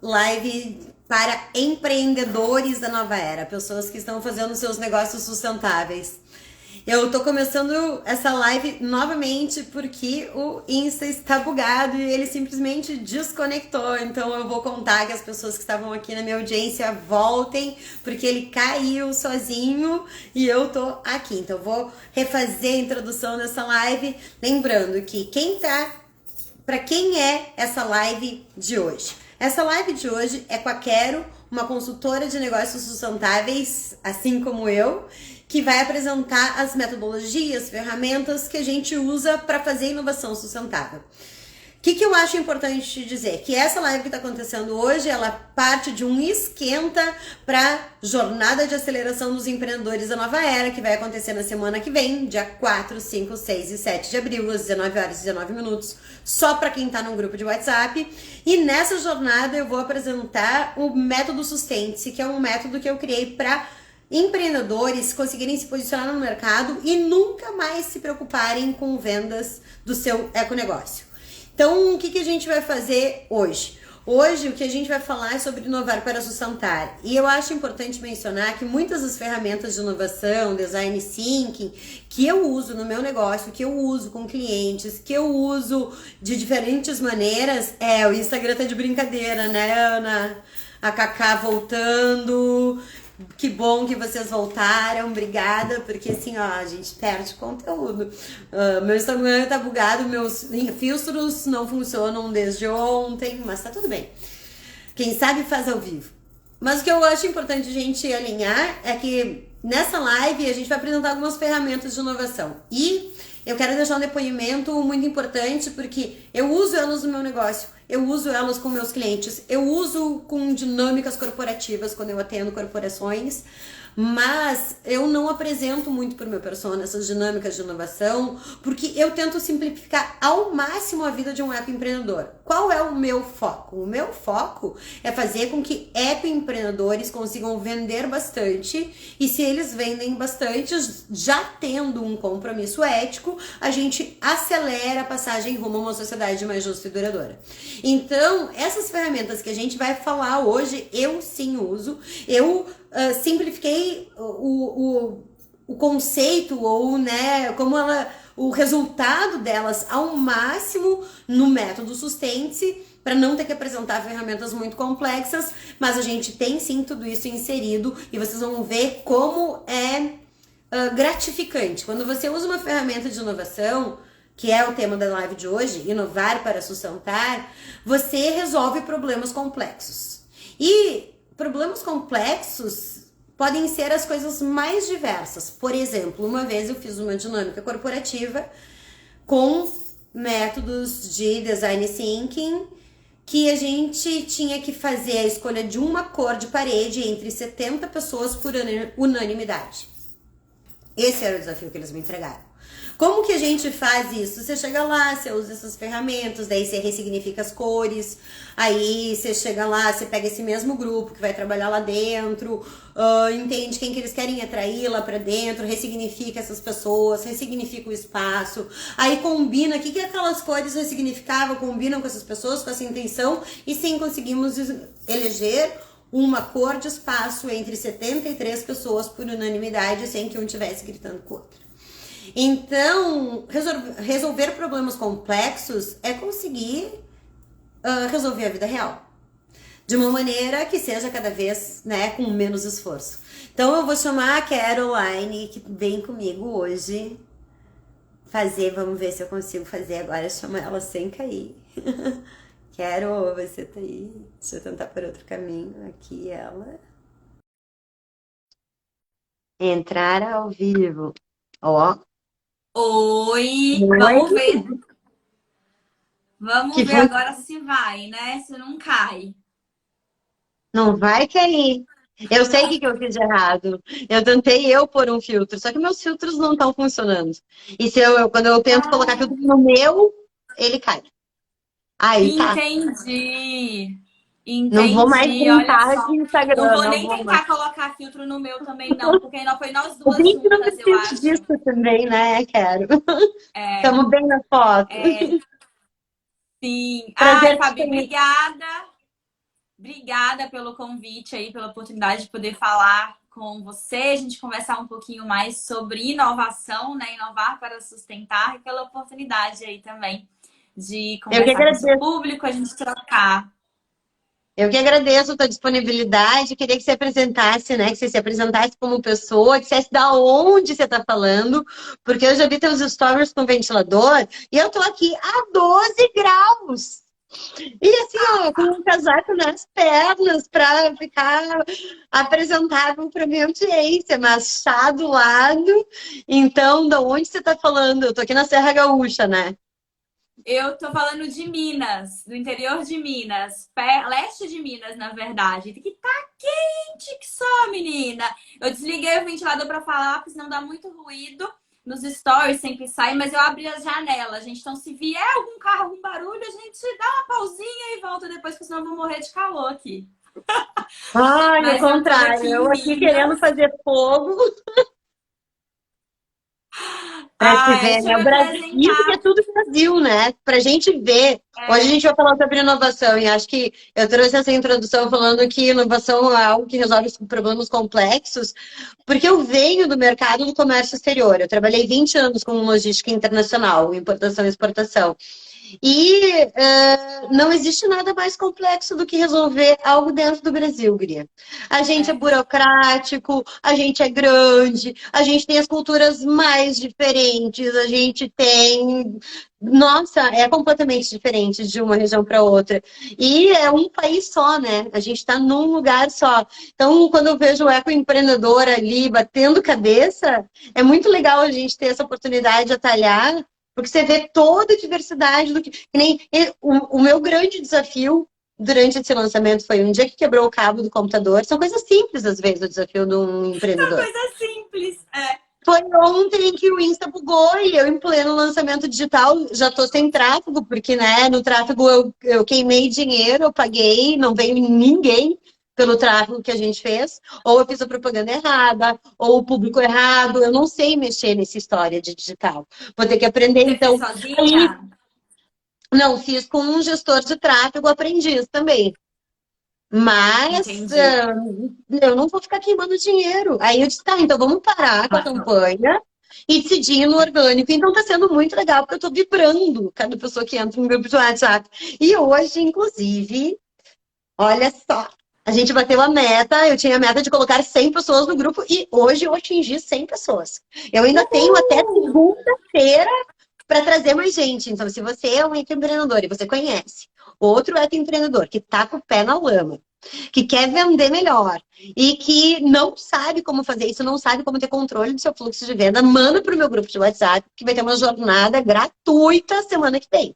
live para empreendedores da nova era, pessoas que estão fazendo seus negócios sustentáveis. Eu tô começando essa live novamente porque o Insta está bugado e ele simplesmente desconectou. Então eu vou contar que as pessoas que estavam aqui na minha audiência voltem, porque ele caiu sozinho e eu tô aqui. Então eu vou refazer a introdução dessa live, lembrando que para quem é essa live de hoje? Essa live de hoje é com a Quero, uma consultora de negócios sustentáveis, assim como eu, que vai apresentar as metodologias, ferramentas que a gente usa para fazer inovação sustentável. O que eu acho importante te dizer? Que essa live que está acontecendo hoje, ela parte de um esquenta para jornada de aceleração dos empreendedores da nova era, que vai acontecer na semana que vem, dia 4, 5, 6 e 7 de abril, às 19 horas e 19 minutos, só para quem está no grupo de WhatsApp. E nessa jornada eu vou apresentar o método Sustente-se, que é um método que eu criei para empreendedores conseguirem se posicionar no mercado e nunca mais se preocuparem com vendas do seu econegócio. Então, o que a gente vai fazer hoje? Hoje, o que a gente vai falar é sobre inovar para sustentar. E eu acho importante mencionar que muitas das ferramentas de inovação, design thinking, que eu uso no meu negócio, que eu uso com clientes, que eu uso de diferentes maneiras, o Instagram tá de brincadeira, né, Ana? A Cacá voltando. Que bom que vocês voltaram, obrigada, porque assim, ó, a gente perde conteúdo. Meu Instagram tá bugado, meus filtros não funcionam desde ontem, mas tá tudo bem. Quem sabe faz ao vivo. Mas o que eu acho importante a gente alinhar é que nessa live a gente vai apresentar algumas ferramentas de inovação. E eu quero deixar um depoimento muito importante, porque eu uso elas no meu negócio. Eu uso elas com meus clientes, eu uso com dinâmicas corporativas quando eu atendo corporações, mas eu não apresento muito pro meu persona essas dinâmicas de inovação, porque eu tento simplificar ao máximo a vida de um app empreendedor. Qual é o meu foco? O meu foco é fazer com que app empreendedores consigam vender bastante, e se eles vendem bastante, já tendo um compromisso ético, a gente acelera a passagem rumo a uma sociedade mais justa e duradoura. Então, essas ferramentas que a gente vai falar hoje, eu sim uso. Eu simplifiquei o conceito ou, né, o resultado delas ao máximo no método Sustente-se, para não ter que apresentar ferramentas muito complexas, mas a gente tem sim tudo isso inserido e vocês vão ver como é gratificante. Quando você usa uma ferramenta de inovação, que é o tema da live de hoje, inovar para sustentar, você resolve problemas complexos. E problemas complexos podem ser as coisas mais diversas. Por exemplo, uma vez eu fiz uma dinâmica corporativa com métodos de design thinking, que a gente tinha que fazer a escolha de uma cor de parede entre 70 pessoas por unanimidade. Esse era o desafio que eles me entregaram. Como que a gente faz isso? Você chega lá, você usa essas ferramentas, daí você ressignifica as cores, aí você chega lá, você pega esse mesmo grupo que vai trabalhar lá dentro, entende quem que eles querem atrair lá pra dentro, ressignifica essas pessoas, ressignifica o espaço, aí combina o que aquelas cores ressignificavam, combinam com essas pessoas, com essa intenção, e sim conseguimos eleger uma cor de espaço entre 73 pessoas por unanimidade, sem que um estivesse gritando com o outro. Então, resolver problemas complexos é conseguir resolver a vida real. De uma maneira que seja cada vez, né, com menos esforço. Então, eu vou chamar a Caroline, que vem comigo hoje, vamos ver se eu consigo fazer agora, chamar ela sem cair. Quero, você tá aí. Deixa eu tentar por outro caminho. Aqui ela. Entrar ao vivo. Ó. Oi, Oi. vamos ver. Vamos Que ver foi? agora se vai, né? Se não cai. Não vai cair. Eu sei o que eu fiz de errado. Eu tentei pôr um filtro, só que meus filtros não estão funcionando. E quando eu tento colocar filtro no meu, ele cai. Aí tá. Entendi. Não vou mais Entendi. Olha brincar de só. Não Instagram, vou não nem vou mais. tentar colocar filtro no meu também, não, porque ainda foi nós O duas vídeo não juntas, eu precisa acho. disso também, né? Quero. É, Tamo bem na foto. é, sim. Ai, Prazer te Fabi, conhecer. obrigada. Obrigada pelo convite aí, pela oportunidade de poder falar com você, a gente conversar um pouquinho mais sobre inovação, né? Inovar para sustentar, e pela oportunidade aí também de Eu que conversar com o seu agradeço. público, a gente trocar. Eu que agradeço a tua disponibilidade. Queria que você apresentasse, né? Que você se apresentasse como pessoa, dissesse da onde você está falando, porque eu já vi teus stories com ventilador e eu tô aqui a 12 graus. E assim, ó, com um casaco nas pernas para ficar apresentável para minha audiência, mas chá do lado. Então, da onde você está falando? Eu tô aqui na Serra Gaúcha, né? Eu tô falando de Minas, do interior de Minas, leste de Minas, na verdade. Que tá quente que só, menina. Eu desliguei o ventilador pra falar, porque senão dá muito ruído. Nos stories sempre sai, mas eu abri as janelas, gente. Então, se vier algum carro, algum barulho, a gente dá uma pausinha e volta depois, porque senão eu vou morrer de calor aqui. Ai, ao Mas eu tô contrário, aqui em eu aqui querendo Minas. fazer fogo. Pra te Ai, ver, deixa eu né? me O Brasil, isso que é apresentar. tudo Brasil, né? Pra gente ver. Hoje a É, gente vai falar sobre inovação e acho que eu trouxe essa introdução falando que inovação é algo que resolve os problemas complexos, porque eu venho do mercado do comércio exterior. Eu trabalhei 20 anos com logística internacional, importação e exportação. E não existe nada mais complexo do que resolver algo dentro do Brasil, Guria. A gente é é. burocrático, a gente é grande, a gente tem as culturas mais diferentes, a gente tem. Nossa, é completamente diferente de uma região para outra. E é um país só, né? A gente está num lugar só. Então, quando eu vejo o ecoempreendedor ali batendo cabeça, é muito legal a gente ter essa oportunidade de atalhar porque você vê toda a diversidade do que nem o meu grande desafio durante esse lançamento foi um dia que quebrou o cabo do computador. São coisas simples, às vezes, o desafio de um São empreendedor. coisas simples. É. Foi ontem que o Insta bugou e eu, em pleno lançamento digital, já tô sem tráfego, porque, né, no tráfego eu queimei dinheiro, eu paguei, não veio ninguém pelo tráfego que a gente fez, ou eu fiz a propaganda errada, ou o público errado, eu não sei mexer nessa história de digital. Vou ter que aprender, Você fez então, aí, sozinha? não, fiz com um gestor de tráfego aprendiz também. Mas Entendi. eu não vou ficar queimando dinheiro. Aí eu disse, tá, então vamos parar com a campanha e decidir no orgânico. Então tá sendo muito legal, porque eu tô vibrando cada pessoa que entra no grupo de WhatsApp. E hoje, inclusive, olha só, a gente bateu a meta, eu tinha a meta de colocar 100 pessoas no grupo e hoje eu atingi 100 pessoas. Eu ainda tenho até Uhul! segunda-feira para trazer mais gente. Então, se você é um empreendedor e você conhece outro empreendedor que está com o pé na lama, que quer vender melhor e que não sabe como fazer isso, não sabe como ter controle do seu fluxo de venda, manda para o meu grupo de WhatsApp, que vai ter uma jornada gratuita semana que vem,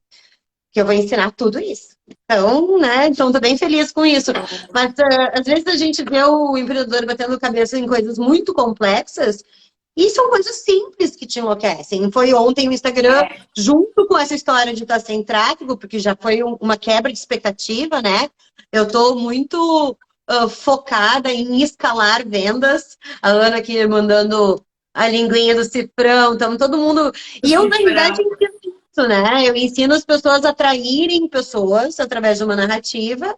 que eu vou ensinar tudo isso. Então, né, então tô bem feliz com isso. Mas às vezes a gente vê o empreendedor batendo cabeça em coisas muito complexas e são coisas simples que te enlouquecem. Foi ontem o Instagram, É. junto com essa história de estar sem tráfego, porque já foi uma quebra de expectativa, né? Eu estou muito focada em escalar vendas. A Ana aqui mandando a linguinha do cifrão, então todo mundo. O E eu, na realidade, cifrão. ensino isso, né? Eu ensino as pessoas a atraírem pessoas através de uma narrativa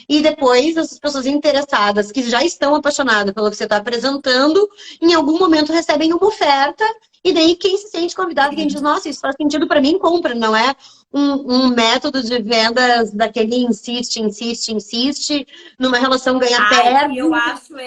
e depois, essas pessoas interessadas, que já estão apaixonadas pelo que você está apresentando, em algum momento recebem uma oferta, e daí quem se sente convidado, quem diz, Sim. nossa, isso faz sentido para mim, compra, não é um método de vendas daquele insiste, insiste, insiste, numa relação Ai, e ganha-perde. eu acho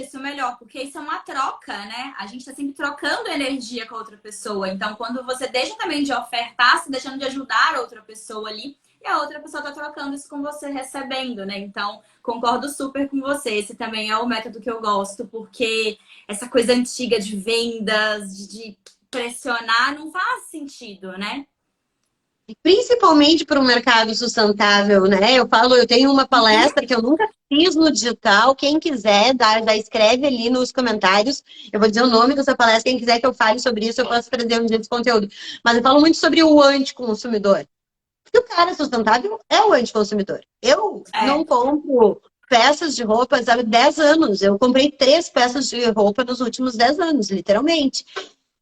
esse o melhor, porque isso é uma troca, né? A gente tá sempre trocando energia com a outra pessoa. Então, quando você deixa também de ofertar, se deixando de ajudar a outra pessoa ali, e a outra pessoa tá trocando isso com você, recebendo, né? Então, concordo super com você. Esse também é o método que eu gosto, porque essa coisa antiga de vendas, de pressionar, não faz sentido, né? Principalmente para um mercado sustentável, né? Eu falo, eu tenho uma Uhum. palestra que eu nunca fiz no digital. Quem quiser, já escreve ali nos comentários. Eu vou dizer o nome dessa palestra. Quem quiser que eu fale sobre isso, eu posso trazer um dia desse conteúdo. Mas eu falo muito sobre o anticonsumidor. Porque o cara sustentável é o anticonsumidor. Eu não É. compro peças de roupas há 10 anos. Eu comprei 3 peças de roupa nos últimos 10 anos, literalmente.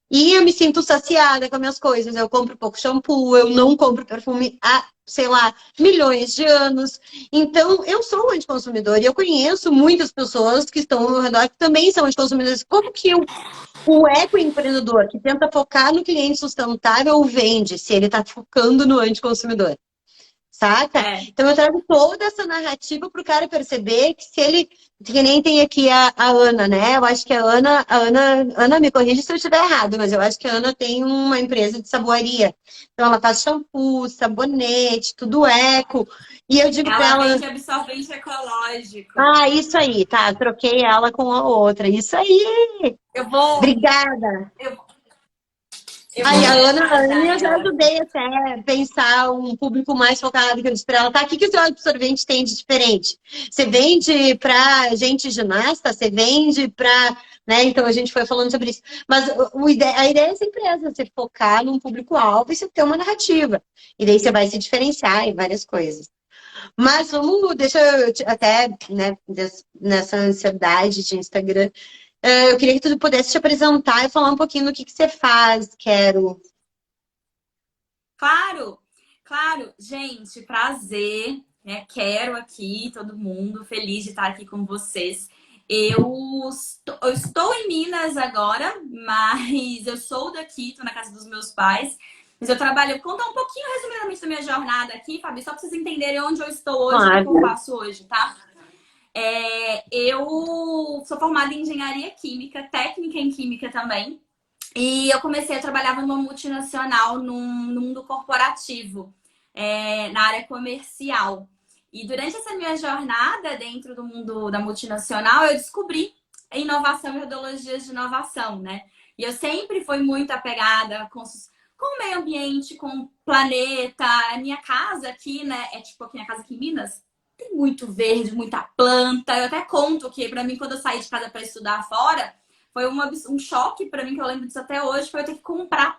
E eu me sinto saciada com as minhas coisas. Eu compro pouco shampoo, eu não compro perfume há sei lá, milhões de anos. Então, eu sou anticonsumidor e eu conheço muitas pessoas que estão ao meu redor que também são anticonsumidores. Como que o ecoempreendedor que tenta focar no cliente sustentável vende se ele está focando no anticonsumidor? Saca? É, Então eu trago toda essa narrativa para o cara perceber que se ele. Que nem tem aqui a Ana, né? Eu acho que Ana, me corrige se eu estiver errado, mas eu acho que a Ana tem uma empresa de saboaria. Então ela faz shampoo, sabonete, tudo eco. E eu digo para ela ela, vende absorvente ecológico. ah, isso aí, tá, troquei ela com a outra. Isso aí! Eu vou, Obrigada! eu, eu Aí vou a levar Ana, já eu já ela. ajudei até a pensar um público mais focado que eu disse para ela, tá? O que o seu absorvente tem de diferente? Você vende para gente ginasta? Você vende para, né? Então a gente foi falando sobre isso. Mas a ideia é sempre essa, você focar num público-alvo e você ter uma narrativa. E daí você vai se diferenciar em várias coisas. Mas deixa eu até, né, nessa ansiedade de Instagram, eu queria que tu pudesse te apresentar e falar um pouquinho do que você faz, quero. Claro, claro. Gente, prazer. Né? Quero aqui todo mundo, feliz de estar aqui com vocês. Eu estou em Minas agora, mas eu sou daqui, estou na casa dos meus pais. Mas eu trabalho, vou contar um pouquinho resumidamente da minha jornada aqui, Fabi, só para vocês entenderem onde eu estou hoje e o que eu Claro. faço hoje, tá? Eu sou formada em engenharia química, técnica em química também. E eu comecei a trabalhar numa multinacional no mundo corporativo, na área comercial. E durante essa minha jornada dentro do mundo da multinacional, eu descobri a inovação e metodologias de inovação, né? E eu sempre fui muito apegada com o meio ambiente, com o planeta. A minha casa aqui, né? É tipo aqui minha casa aqui em Minas. Tem muito verde, muita planta. Eu até conto que, para mim, quando eu saí de casa para estudar fora, foi um choque para mim, que eu lembro disso até hoje, foi eu ter que comprar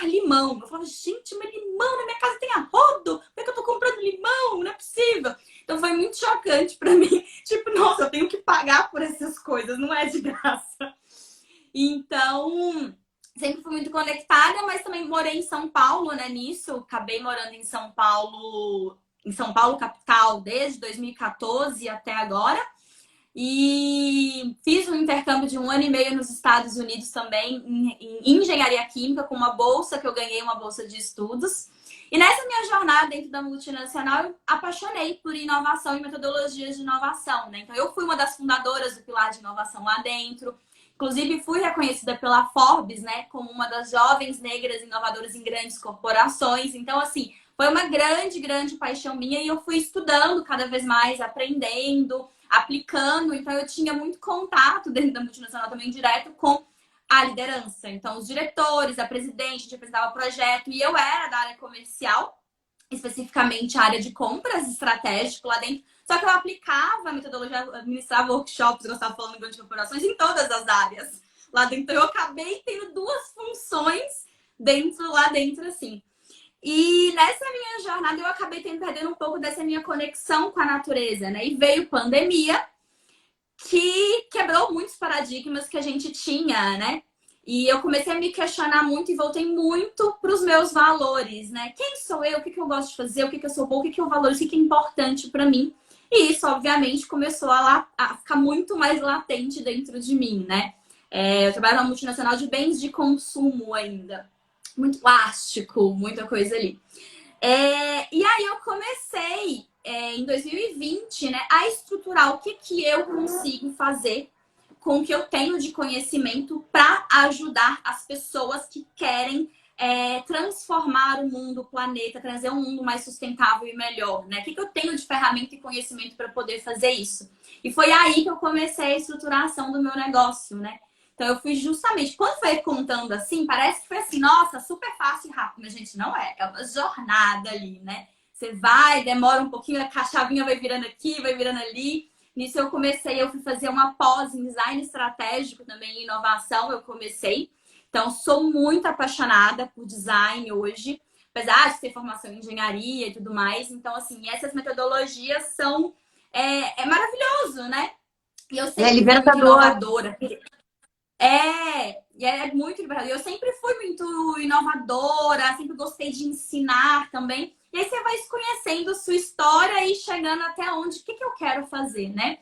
limão. Eu falava, gente, mas limão na minha casa tem a rodo? Por que eu tô comprando limão? Não é possível. Então foi muito chocante para mim. Tipo, nossa, eu tenho que pagar por essas coisas, não é de graça. Então, sempre fui muito conectada, mas também morei em São Paulo, né, nisso. Acabei morando em São Paulo capital, desde 2014 até agora. E fiz um intercâmbio de 1 ano e meio nos Estados Unidos também, em engenharia química, com uma bolsa que eu ganhei, uma bolsa de estudos. E nessa minha jornada dentro da multinacional, eu apaixonei por inovação e metodologias de inovação, né? Então, eu fui uma das fundadoras do Pilar de Inovação lá dentro. Inclusive, fui reconhecida pela Forbes, né, como uma das jovens negras inovadoras em grandes corporações. Então, assim, foi uma grande, grande paixão minha e eu fui estudando cada vez mais, aprendendo, aplicando. Então, eu tinha muito contato dentro da multinacional também direto com a liderança. Então, os diretores, a presidente, a gente apresentava projeto e eu era da área comercial, especificamente a área de compras estratégico lá dentro. Só que eu aplicava a metodologia, administrava workshops, eu estava falando em grandes corporações, em todas as áreas lá dentro. Então, eu acabei tendo duas funções lá dentro, assim. E nessa minha jornada eu acabei perdendo um pouco dessa minha conexão com a natureza, né? E veio pandemia, que quebrou muitos paradigmas que a gente tinha, né? E eu comecei a me questionar muito e voltei muito para os meus valores, né? Quem sou eu? O que eu gosto de fazer? O que eu sou bom? O que eu valorizo? O que é importante para mim? E isso, obviamente, começou a ficar muito mais latente dentro de mim, né? Eu trabalho numa multinacional de bens de consumo ainda. Muito plástico, muita coisa ali. E aí eu comecei, em 2020, né, a estruturar o que eu consigo fazer com o que eu tenho de conhecimento para ajudar as pessoas que querem transformar o mundo, o planeta, trazer um mundo mais sustentável e melhor, né? O que eu tenho de ferramenta e conhecimento para poder fazer isso? E foi aí que eu comecei a estruturação do meu negócio, né? Então eu fui justamente, quando foi contando assim, parece que foi assim, nossa, super fácil e rápido, mas gente, não é. É uma jornada ali, né? Você vai, demora um pouquinho, a chavinha vai virando aqui, vai virando ali. Nisso eu fui fazer uma pós em design estratégico também, em inovação, eu comecei. Então, sou muito apaixonada por design hoje, apesar de ter formação em engenharia e tudo mais. Então, assim, essas metodologias são... É maravilhoso, né? E eu É sempre fui muito libertador. inovadora. E é muito libertador. Eu sempre fui muito inovadora, sempre gostei de ensinar também. E aí você vai se conhecendo sua história e chegando até onde, o que que eu quero fazer, né?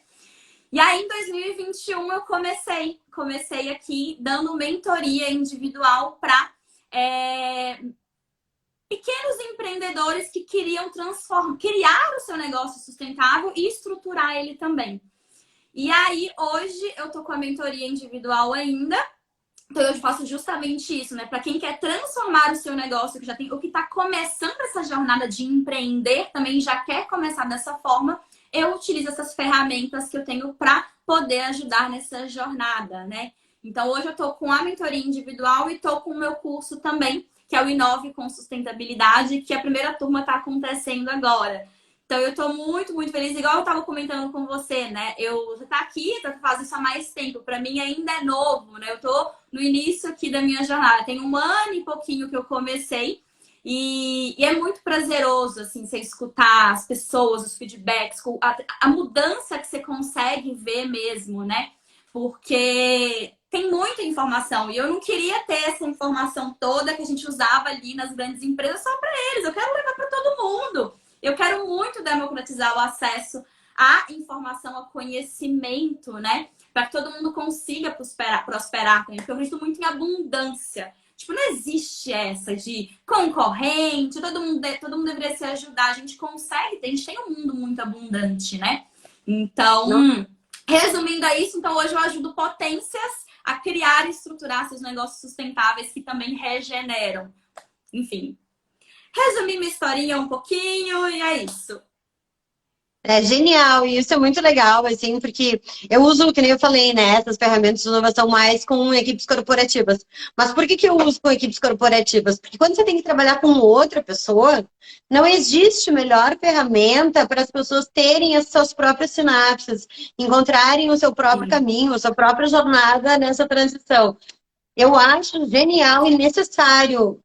E aí, em 2021, eu comecei aqui dando mentoria individual para pequenos empreendedores que queriam criar o seu negócio sustentável e estruturar ele também. E aí, hoje, eu tô com a mentoria individual ainda. Então, eu faço justamente isso, né? Para quem quer transformar o seu negócio, que já tem, ou que está começando essa jornada de empreender, também já quer começar dessa forma, eu utilizo essas ferramentas que eu tenho para poder ajudar nessa jornada, né? Então, hoje eu estou com a mentoria individual e estou com o meu curso também, que é o Inove com Sustentabilidade, que a primeira turma está acontecendo agora. Então, eu tô muito, muito feliz. Igual eu tava comentando com você, né? Você tá aqui, tá fazendo isso há mais tempo. Para mim ainda é novo, né? Eu tô no início aqui da minha jornada. Tem 1 ano e pouquinho que eu comecei. E é muito prazeroso, assim, você escutar as pessoas, os feedbacks, a mudança que você consegue ver mesmo, né? Porque tem muita informação. E eu não queria ter essa informação toda que a gente usava ali nas grandes empresas só para eles. Eu quero levar para todo mundo. Eu quero muito democratizar o acesso à informação, ao conhecimento, né? Para que todo mundo consiga prosperar também. Porque eu acredito muito em abundância. Tipo, não existe essa de concorrente, todo mundo deveria se ajudar. A gente consegue, a gente tem um mundo muito abundante, né? Então, resumindo a isso, então hoje eu ajudo potências a criar e estruturar seus negócios sustentáveis que também regeneram. Enfim. Resumi minha historinha um pouquinho e é isso. É genial, e isso é muito legal, assim, porque eu uso, que nem eu falei, né, essas ferramentas de inovação mais com equipes corporativas. Mas por que que eu uso com equipes corporativas? Porque quando você tem que trabalhar com outra pessoa, não existe melhor ferramenta para as pessoas terem as suas próprias sinapses, encontrarem o seu próprio Sim. caminho, a sua própria jornada nessa transição. Eu acho genial e necessário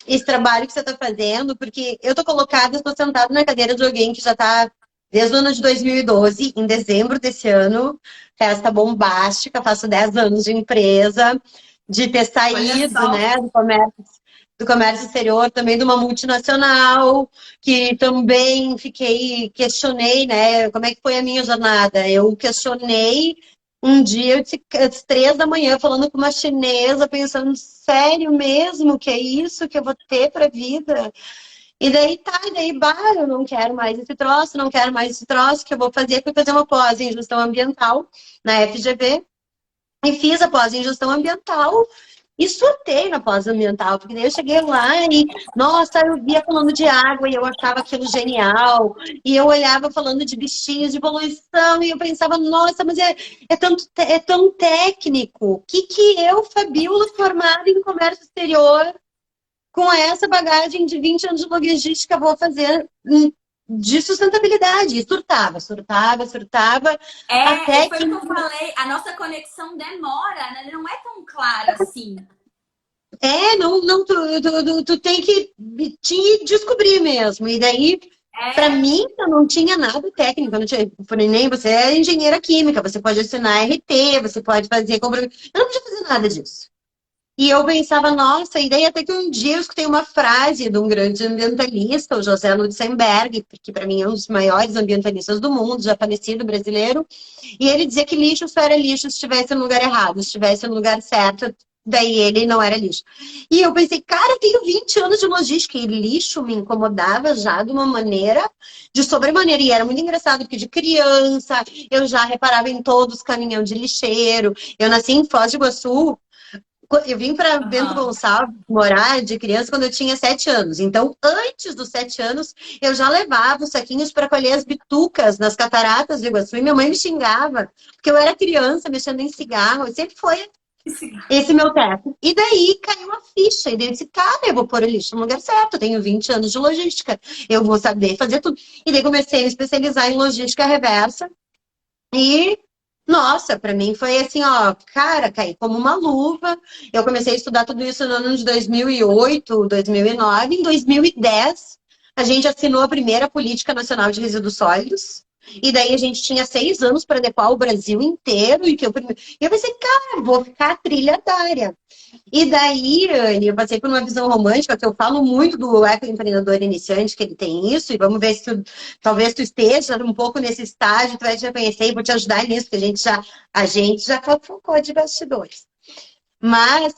esse trabalho que você está fazendo, porque eu estou colocada, estou sentada na cadeira de alguém que já está desde o ano de 2012, em dezembro desse ano, festa bombástica, faço 10 anos de empresa, de ter Olha saído, só. né, do comércio exterior, também de uma multinacional, que também questionei, né, como é que foi a minha jornada. Eu questionei um dia, eu disse, às 3 da manhã, falando com uma chinesa, pensando, sério mesmo que é isso que eu vou ter para a vida? E daí eu não quero mais esse troço, não quero mais esse troço, que eu vou fazer, fui fazer uma pós em gestão ambiental na FGV, e fiz a pós em gestão ambiental, e surtei na pós-ambiental, porque daí eu cheguei lá e, nossa, eu via falando de água e eu achava aquilo genial. E eu olhava falando de bichinhos, de poluição, e eu pensava, nossa, mas é tão técnico. O que eu, Fabíola, formada em comércio exterior, com essa bagagem de 20 anos de logística, vou fazer de sustentabilidade? E surtava, até Foi que o que eu falei, a nossa conexão demora, né? Não é tão clara assim. tu tem que te descobrir mesmo. E daí, para É, mim, eu não tinha nada técnico. Eu não tinha, nem você é engenheira química, você pode assinar RT, você pode fazer compromisso. Eu não podia fazer nada disso. E eu pensava, nossa, e daí até que um dia eu escutei uma frase de um grande ambientalista, o José Lutzenberg, que para mim é um dos maiores ambientalistas do mundo, já falecido brasileiro, e ele dizia que lixo só era lixo se estivesse no lugar errado, se estivesse no lugar certo, daí ele não era lixo. E eu pensei, cara, eu tenho 20 anos de logística e lixo me incomodava já de uma maneira, de sobremaneira. E era muito engraçado, porque de criança eu já reparava em todos os caminhões de lixeiro. Eu nasci em Foz do Iguaçu. Eu vim para Bento uhum. Gonçalves morar de criança quando eu tinha 7 anos. Então, antes dos 7 anos, eu já levava os saquinhos para colher as bitucas nas cataratas do Iguaçu. E minha mãe me xingava, porque eu era criança, mexendo em cigarro. Sempre foi esse meu teto. E daí caiu a ficha. E daí eu disse, cara, eu vou pôr o lixo no lugar certo. Eu tenho 20 anos de logística. Eu vou saber fazer tudo. E daí comecei a me especializar em logística reversa. E nossa, para mim foi assim, ó, cara, caí como uma luva. Eu comecei a estudar tudo isso no ano de 2008, 2009. Em 2010, a gente assinou a primeira Política Nacional de Resíduos Sólidos. E daí a gente tinha 6 anos para adequar o Brasil inteiro. E eu pensei, cara, vou ficar trilhardária. E daí, Anne, eu passei por uma visão romântica, que eu falo muito do ecoempreendedor iniciante, que ele tem isso, e vamos ver se talvez tu esteja um pouco nesse estágio, tu vai te reconhecer e vou te ajudar nisso, porque a gente já focou de bastidores. Mas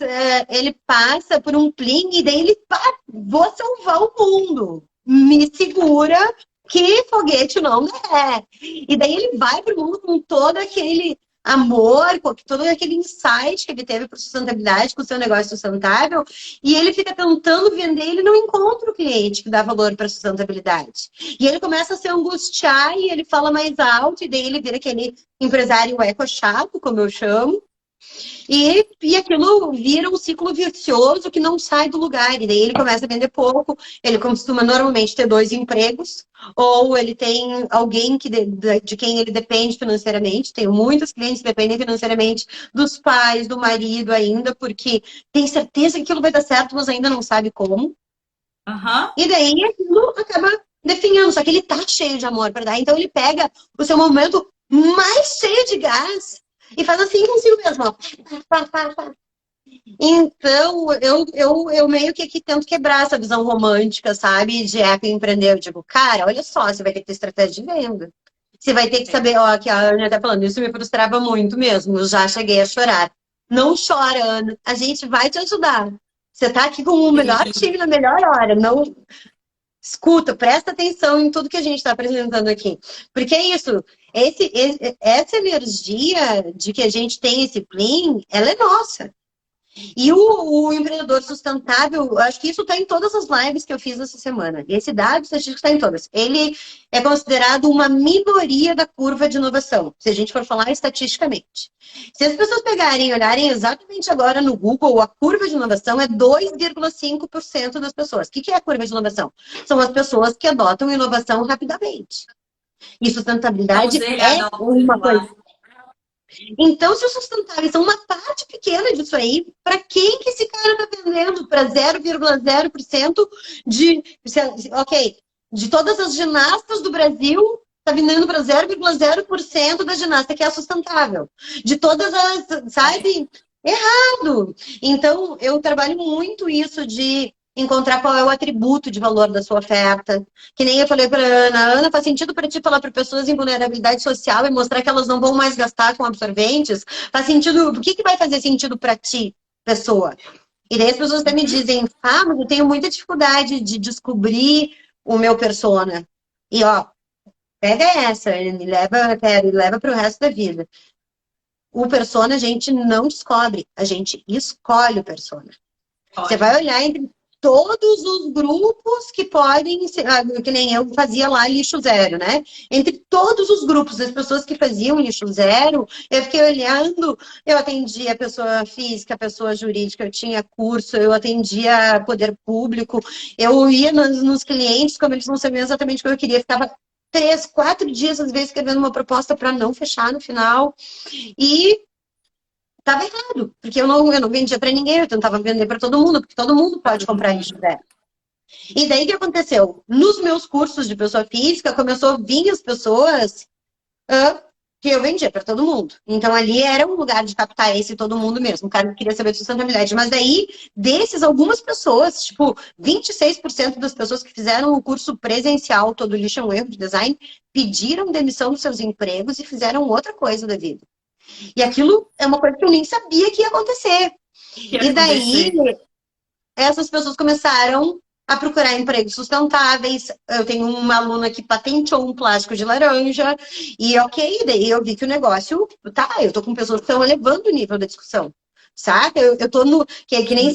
ele passa por um plim e daí ele, pá, vou salvar o mundo. Me segura que foguete não é. E daí ele vai pro mundo com todo aquele amor, com todo aquele insight que ele teve para sustentabilidade, com o seu negócio sustentável, e ele fica tentando vender, ele não encontra o cliente que dá valor para sustentabilidade. E ele começa a se angustiar e ele fala mais alto, e daí ele vira aquele empresário eco-chato, como eu chamo, e aquilo vira um ciclo vicioso que não sai do lugar. E daí ele começa a vender pouco. Ele costuma normalmente ter 2 empregos. Ou ele tem alguém de quem ele depende financeiramente. Tenho muitos clientes que dependem financeiramente dos pais, do marido ainda, porque tem certeza que aquilo vai dar certo, mas ainda não sabe como. Uhum. E daí aquilo acaba definhando. Só que ele tá cheio de amor para dar. Então ele pega o seu momento mais cheio de gás e faz assim consigo mesmo, ó. Então, eu meio que aqui tento quebrar essa visão romântica, sabe? De ecoempreender. Eu digo, cara, olha só, você vai ter que ter estratégia de venda. Você vai ter que saber, ó, que a Ana tá falando, isso me frustrava muito mesmo. Eu já cheguei a chorar. Não chora, Ana. A gente vai te ajudar. Você tá aqui com o melhor time na melhor hora. Não escuta, presta atenção em tudo que a gente está apresentando aqui. Porque é isso. Essa energia de que a gente tem esse plim, ela é nossa. E o empreendedor sustentável, eu acho que isso está em todas as lives que eu fiz essa semana. Esse dado estatístico está em todas. Ele é considerado uma minoria da curva de inovação, se a gente for falar estatisticamente. Se as pessoas pegarem e olharem exatamente agora no Google, a curva de inovação é 2,5% das pessoas. O que é a curva de inovação? São as pessoas que adotam inovação rapidamente. E sustentabilidade é uma coisa. Então, se os sustentáveis são uma parte pequena disso aí, para quem que esse cara está vendendo? Para 0,0% de... Ok, de todas as ginastas do Brasil, está vendendo para 0,0% da ginasta que é sustentável. De todas as... Sabe? Errado! Então, eu trabalho muito isso de encontrar qual é o atributo de valor da sua oferta. Que nem eu falei para Ana, faz sentido para ti falar para pessoas em vulnerabilidade social e mostrar que elas não vão mais gastar com absorventes? Faz sentido, o que vai fazer sentido para ti, pessoa? E daí as pessoas até me dizem, mas eu tenho muita dificuldade de descobrir o meu persona. E ó, pega essa, e leva para o resto da vida. O persona a gente não descobre, a gente escolhe o persona. Você vai olhar entre todos os grupos que podem ser, que nem eu fazia lá lixo zero, né? Entre todos os grupos das pessoas que faziam lixo zero, eu fiquei olhando, eu atendia a pessoa física, a pessoa jurídica, eu tinha curso, eu atendia poder público, eu ia nos clientes, como eles não sabiam exatamente o que eu queria, ficava 3, 4 dias, às vezes, escrevendo uma proposta para não fechar no final. E estava errado, porque eu não vendia para ninguém, eu tentava vender para todo mundo, porque todo mundo pode comprar lixo zero. E daí o que aconteceu? Nos meus cursos de pessoa física, começou a vir as pessoas que eu vendia para todo mundo. Então ali era um lugar de captar esse todo mundo mesmo, o cara que queria saber de sustentabilidade. Mas daí, desses, algumas pessoas, tipo, 26% das pessoas que fizeram o curso presencial, Todo Lixo é um Erro de Design, pediram demissão dos seus empregos e fizeram outra coisa da vida. E aquilo é uma coisa que eu nem sabia que ia acontecer. E daí, essas pessoas começaram a procurar empregos sustentáveis. Eu tenho uma aluna que patenteou um plástico de laranja. E ok, daí eu vi que o negócio... Tá, eu tô com pessoas que estão elevando o nível da discussão. Saca? Eu tô no... Que nem...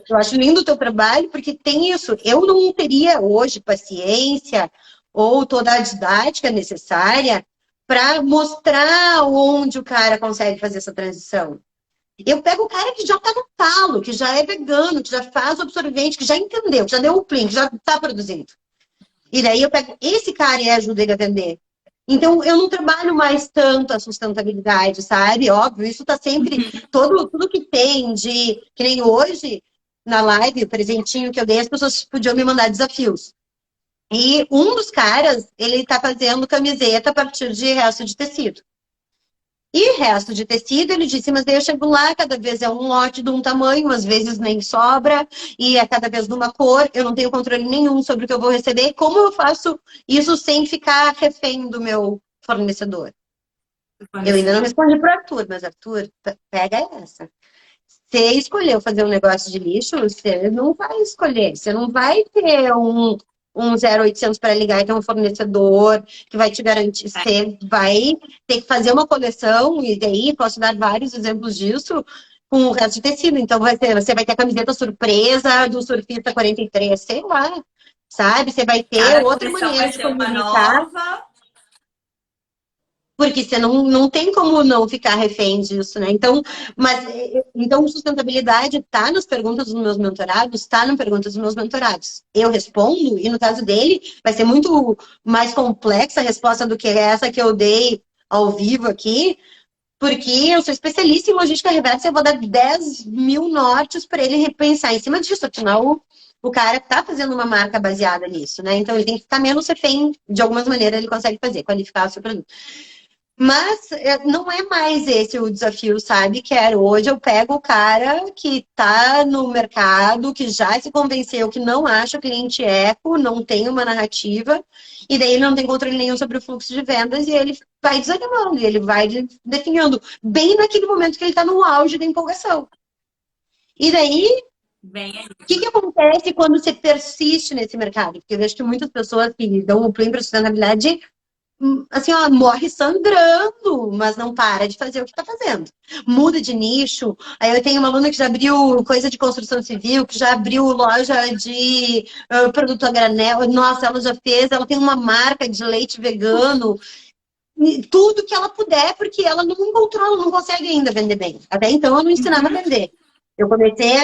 Eu acho lindo o teu trabalho, porque tem isso. Eu não teria hoje paciência ou toda a didática necessária para mostrar onde o cara consegue fazer essa transição. Eu pego o cara que já está no talo, que já é vegano, que já faz absorvente, que já entendeu, que já deu o plim, que já está produzindo. E daí eu pego esse cara e ajudo ele a vender. Então, eu não trabalho mais tanto a sustentabilidade, sabe? Óbvio, isso está sempre... Tudo que tem de... Que nem hoje, na live, o presentinho que eu dei, as pessoas podiam me mandar desafios. E um dos caras, ele tá fazendo camiseta a partir de resto de tecido. E resto de tecido, ele disse, mas daí eu chego lá, cada vez é um lote de um tamanho, às vezes nem sobra, e é cada vez de uma cor, eu não tenho controle nenhum sobre o que eu vou receber. Como eu faço isso sem ficar refém do meu fornecedor? Eu ainda não respondi para o Arthur, mas Arthur, pega essa. Você escolheu fazer um negócio de lixo, você não vai escolher. Você não vai ter um 0800 para ligar e ter um fornecedor que vai te garantir. Você vai ter que fazer uma coleção, e daí posso dar vários exemplos disso, com o resto de tecido. Então você vai ter a camiseta surpresa do surfista 43, sei lá. Sabe? Você vai ter Cada outra coleção maneira vai de ser uma comunicar. nova. Porque você não tem como não ficar refém disso, né? Então, então sustentabilidade está nas perguntas dos meus mentorados, está nas perguntas dos meus mentorados. Eu respondo, e no caso dele, vai ser muito mais complexa a resposta do que essa que eu dei ao vivo aqui, porque eu sou especialista em logística reversa e eu vou dar 10 mil nortes para ele repensar em cima disso. Afinal, o cara está fazendo uma marca baseada nisso, né? Então ele tem que ficar menos refém, de algumas maneiras ele consegue fazer, qualificar o seu produto. Mas não é mais esse o desafio, sabe? Que era hoje eu pego o cara que está no mercado, que já se convenceu que não acha o cliente eco, não tem uma narrativa, e daí ele não tem controle nenhum sobre o fluxo de vendas e ele vai desanimando, e ele vai definhando bem naquele momento que ele está no auge da empolgação. E daí, Bem, o que acontece quando você persiste nesse mercado? Porque eu vejo que muitas pessoas que dão o prêmio para sustentabilidade assim, ó, morre sangrando, mas não para de fazer o que está fazendo. Muda de nicho. Aí eu tenho uma aluna que já abriu coisa de construção civil, que já abriu loja de produto a granel. Nossa, ela já fez, ela tem uma marca de leite vegano. Tudo que ela puder, porque ela não controla, não consegue ainda vender bem. Até então eu não ensinava a vender. Eu comecei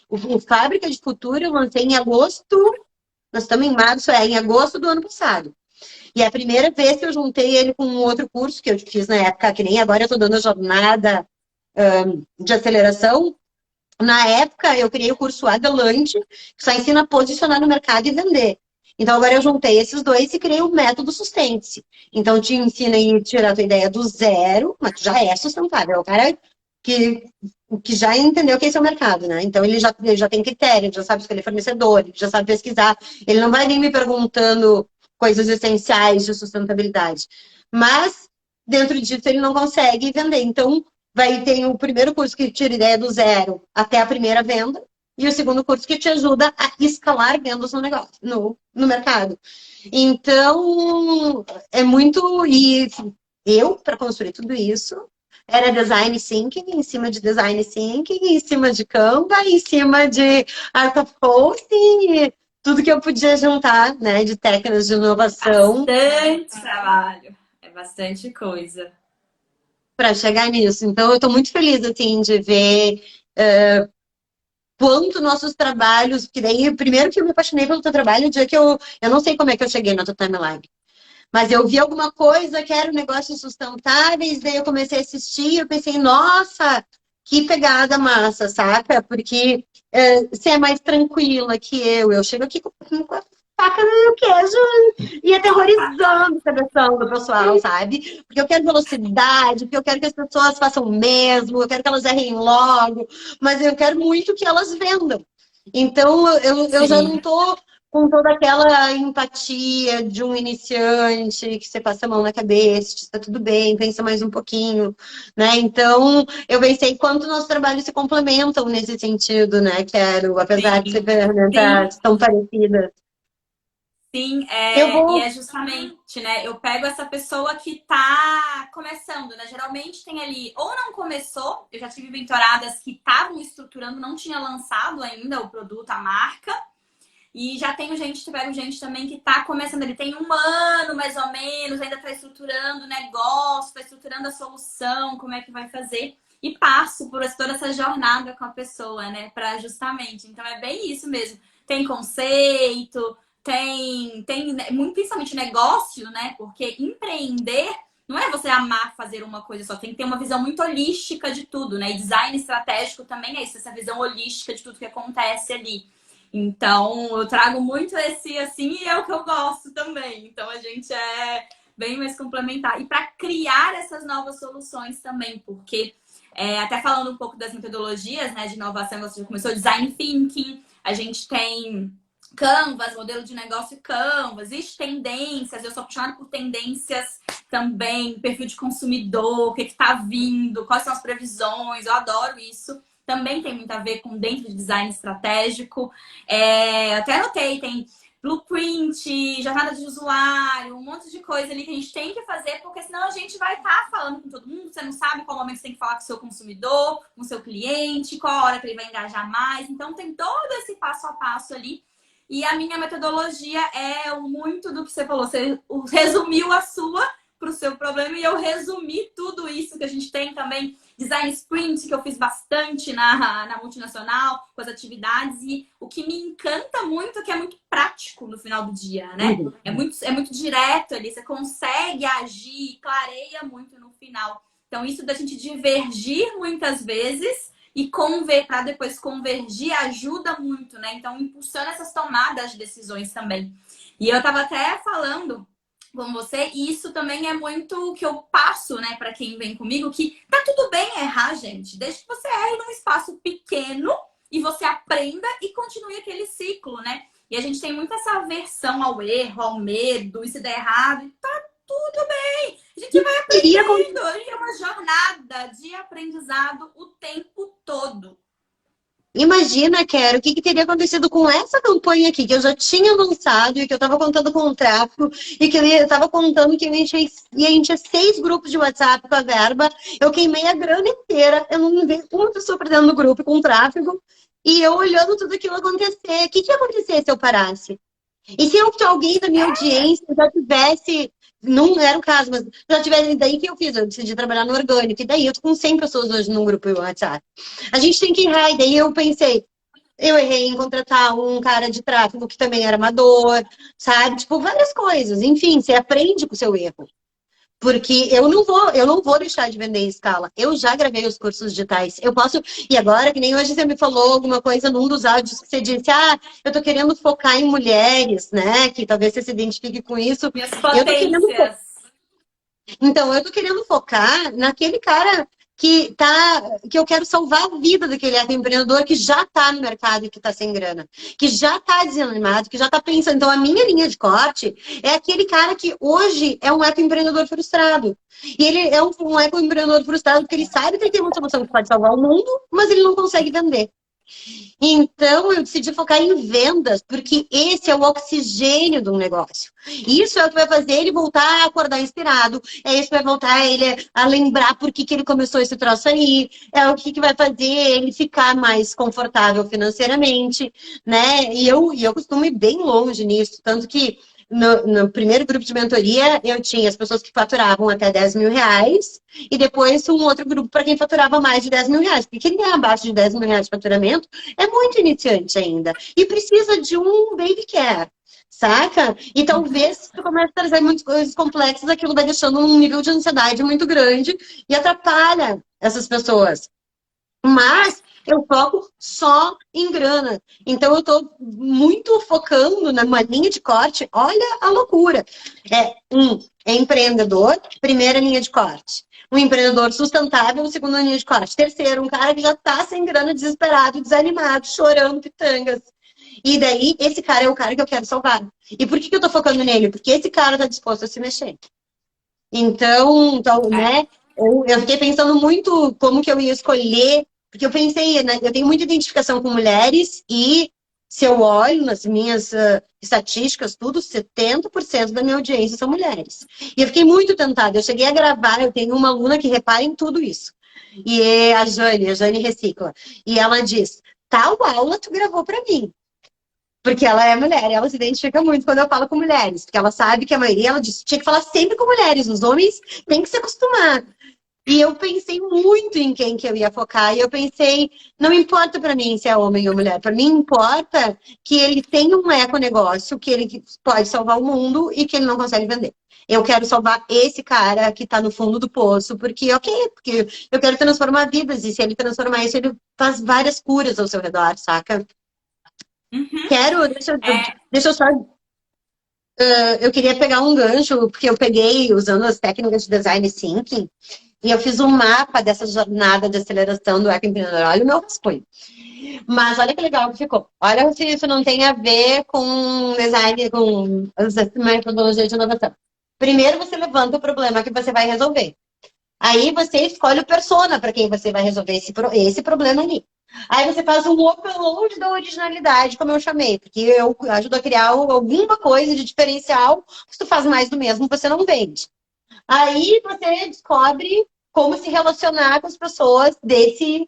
o Fábrica de Futuro, eu lancei em agosto, nós estamos em março, em agosto do ano passado. E a primeira vez que eu juntei ele com um outro curso que eu fiz na época, que nem agora eu estou dando a jornada de aceleração, na época eu criei o curso Adelante, que só ensina a posicionar no mercado e vender. Então agora eu juntei esses dois e criei o método Sustente-se. Então te ensina a tirar a tua ideia do zero, mas tu já é sustentável. É o cara que, que já entendeu que esse é o mercado, né? Então ele já tem critério, ele já sabe escolher fornecedor, ele já sabe pesquisar. Ele não vai nem me perguntando coisas essenciais de sustentabilidade. Mas, dentro disso, ele não consegue vender. Então, vai ter o primeiro curso que tira ideia do zero até a primeira venda, e o segundo curso que te ajuda a escalar vendas no negócio, no mercado. Então, é muito. E eu, para construir tudo isso, era design thinking, em cima de design thinking, em cima de Canva, em cima de art of hosting, tudo que eu podia juntar, né, de técnicas de inovação. Bastante trabalho. É bastante coisa. Para chegar nisso. Então, eu estou muito feliz, assim, de ver quanto nossos trabalhos, que daí, primeiro que eu me apaixonei pelo teu trabalho, o dia que eu não sei como é que eu cheguei na tua timeline, mas eu vi alguma coisa que era um negócio sustentáveis, daí eu comecei a assistir e eu pensei, nossa, que pegada massa, saca? Porque você é mais tranquila que eu chego aqui com a faca no queijo e aterrorizando o cabeção do pessoal, sabe? Porque eu quero velocidade, porque eu quero que as pessoas façam o mesmo, eu quero que elas errem logo, mas eu quero muito que elas vendam. Então, eu já não tô com toda aquela empatia de um iniciante que você passa a mão na cabeça, está tudo bem, pensa mais um pouquinho, né? Então, eu pensei quanto nossos trabalhos se complementam nesse sentido, né? Quero, apesar de ser Sim, ferramentas tão parecidas. sim, Eu e vou. é justamente, né? Eu pego essa pessoa que tá começando, né? Geralmente tem ali, ou não começou, eu já tive mentoradas que estavam estruturando, não tinha lançado ainda o produto, a marca. E já tenho gente, pego gente também que tá começando, ele tem um ano mais ou menos, ainda tá estruturando o negócio, tá estruturando a solução, como é que vai fazer. E passo por toda essa jornada com a pessoa, né? Para justamente. Então é bem isso mesmo. Tem conceito, tem muito principalmente negócio, né? Porque empreender não é você amar fazer uma coisa só, tem que ter uma visão muito holística de tudo, né? E design estratégico também é isso, essa visão holística de tudo que acontece ali. Então, eu trago muito esse assim e é o que eu gosto também. Então, a gente é bem mais complementar. E para criar essas novas soluções também, porque até falando um pouco das metodologias, né, de inovação, você já começou design thinking, a gente tem Canvas, modelo de negócio Canvas, existe tendências, eu sou apaixonada por tendências também, perfil de consumidor, o que está vindo, quais são as previsões, eu adoro isso. Também tem muito a ver com dentro de design estratégico. Até anotei, tem blueprint, jornada de usuário, um monte de coisa ali que a gente tem que fazer, porque senão a gente vai estar falando com todo mundo, você não sabe qual momento você tem que falar com o seu consumidor, com o seu cliente, qual hora que ele vai engajar mais. Então tem todo esse passo a passo ali. E a minha metodologia é muito do que você falou. Você resumiu a sua para o seu problema e eu resumi tudo isso que a gente tem também. Design sprint, que eu fiz bastante na multinacional, com as atividades. E o que me encanta muito é que é muito prático no final do dia, né? Uhum. É muito direto ali. Você consegue agir, clareia muito no final. Então, isso da gente divergir muitas vezes e para depois convergir ajuda muito, né? Então, impulsiona essas tomadas de decisões também. E eu estava até falando com você, e isso também é muito o que eu passo, né, para quem vem comigo, que tá tudo bem errar, gente. Desde que você erre num espaço pequeno e você aprenda e continue aquele ciclo, né? E a gente tem muito essa aversão ao erro, ao medo, e se der errado, e tá tudo bem. A gente vai aprendendo. É uma jornada de aprendizado o tempo todo. Imagina, Quero, o que, que teria acontecido com essa campanha aqui, que eu já tinha lançado e que eu estava contando com o tráfego e que eu estava contando que ia encher 6 grupos de WhatsApp com a verba. Eu queimei a grana inteira, eu não vi uma pessoa perdendo no grupo com o tráfego e eu olhando tudo aquilo acontecer. O que, que ia acontecer se eu parasse? E se alguém da minha audiência já tivesse, não era o caso, mas já tivesse, daí que eu fiz, eu decidi trabalhar no orgânico, e daí eu tô com 100 pessoas hoje num grupo do WhatsApp. A gente tem que errar, e daí eu pensei, eu errei em contratar um cara de tráfego que também era amador, sabe? Tipo, várias coisas. Enfim, você aprende com o seu erro. Porque eu não vou deixar de vender em escala. Eu já gravei os cursos digitais. Eu posso. E agora, que nem hoje você me falou alguma coisa num dos áudios que você disse, eu tô querendo focar em mulheres, né? Que talvez você se identifique com isso. Minhas Eu tô querendo. potências. Então, eu tô querendo focar naquele cara que eu quero salvar a vida daquele empreendedor que já está no mercado e que está sem grana, que já está desanimado, que já está pensando. Então, a minha linha de corte é aquele cara que hoje é um ecoempreendedor frustrado. E ele é um ecoempreendedor frustrado porque ele sabe que ele tem uma solução que pode salvar o mundo, mas ele não consegue vender. Então, eu decidi focar em vendas, porque esse é o oxigênio de um negócio. Isso é o que vai fazer ele voltar a acordar inspirado, é isso que vai voltar ele a lembrar por que ele começou esse troço aí, é o que vai fazer ele ficar mais confortável financeiramente, né? E eu costumo ir bem longe nisso, tanto que no primeiro grupo de mentoria, eu tinha as pessoas que faturavam até 10 mil reais e depois um outro grupo para quem faturava mais de 10 mil reais. Porque quem tem abaixo de 10 mil reais de faturamento é muito iniciante ainda e precisa de um baby care, saca? E talvez se tu comece a trazer muitas coisas complexas, aquilo vai deixando um nível de ansiedade muito grande e atrapalha essas pessoas. Mas eu foco só em grana. Então, eu estou muito focando numa linha de corte. Olha a loucura. É empreendedor, primeira linha de corte. Um empreendedor sustentável, segunda linha de corte. Terceiro, um cara que já está sem grana, desesperado, desanimado, chorando pitangas. E daí, esse cara é o cara que eu quero salvar. E por que eu estou focando nele? Porque esse cara está disposto a se mexer. Então, né? Eu fiquei pensando muito como que eu ia escolher, porque eu pensei, né, eu tenho muita identificação com mulheres e se eu olho nas minhas estatísticas, tudo, 70% da minha audiência são mulheres. E eu fiquei muito tentada. Eu cheguei a gravar, eu tenho uma aluna que repara em tudo isso. E é a Jane Recicla. E ela diz, tal aula tu gravou para mim. Porque ela é mulher, e ela se identifica muito quando eu falo com mulheres. Porque ela sabe que a maioria, ela diz, tinha que falar sempre com mulheres. Os homens têm que se acostumar. E eu pensei muito em quem que eu ia focar. E eu pensei, não importa para mim se é homem ou mulher. Para mim importa que ele tenha um econegócio, que ele pode salvar o mundo e que ele não consegue vender. Eu quero salvar esse cara que está no fundo do poço, porque, porque eu quero transformar vidas. E se ele transformar isso, ele faz várias curas ao seu redor, saca? Uhum. Quero, deixa eu só eu queria pegar um gancho, porque eu peguei usando as técnicas de design thinking, e eu fiz um mapa dessa jornada de aceleração do ecoempreendedor. Olha o meu rascunho. Mas olha que legal que ficou. Olha se isso não tem a ver com design, com as metodologias de inovação. Primeiro você levanta o problema que você vai resolver. Aí você escolhe o persona para quem você vai resolver esse problema ali. Aí você faz um upload da originalidade, como eu chamei, porque eu ajudo a criar alguma coisa de diferencial. Se tu faz mais do mesmo, você não vende. Aí você descobre como se relacionar com as pessoas desse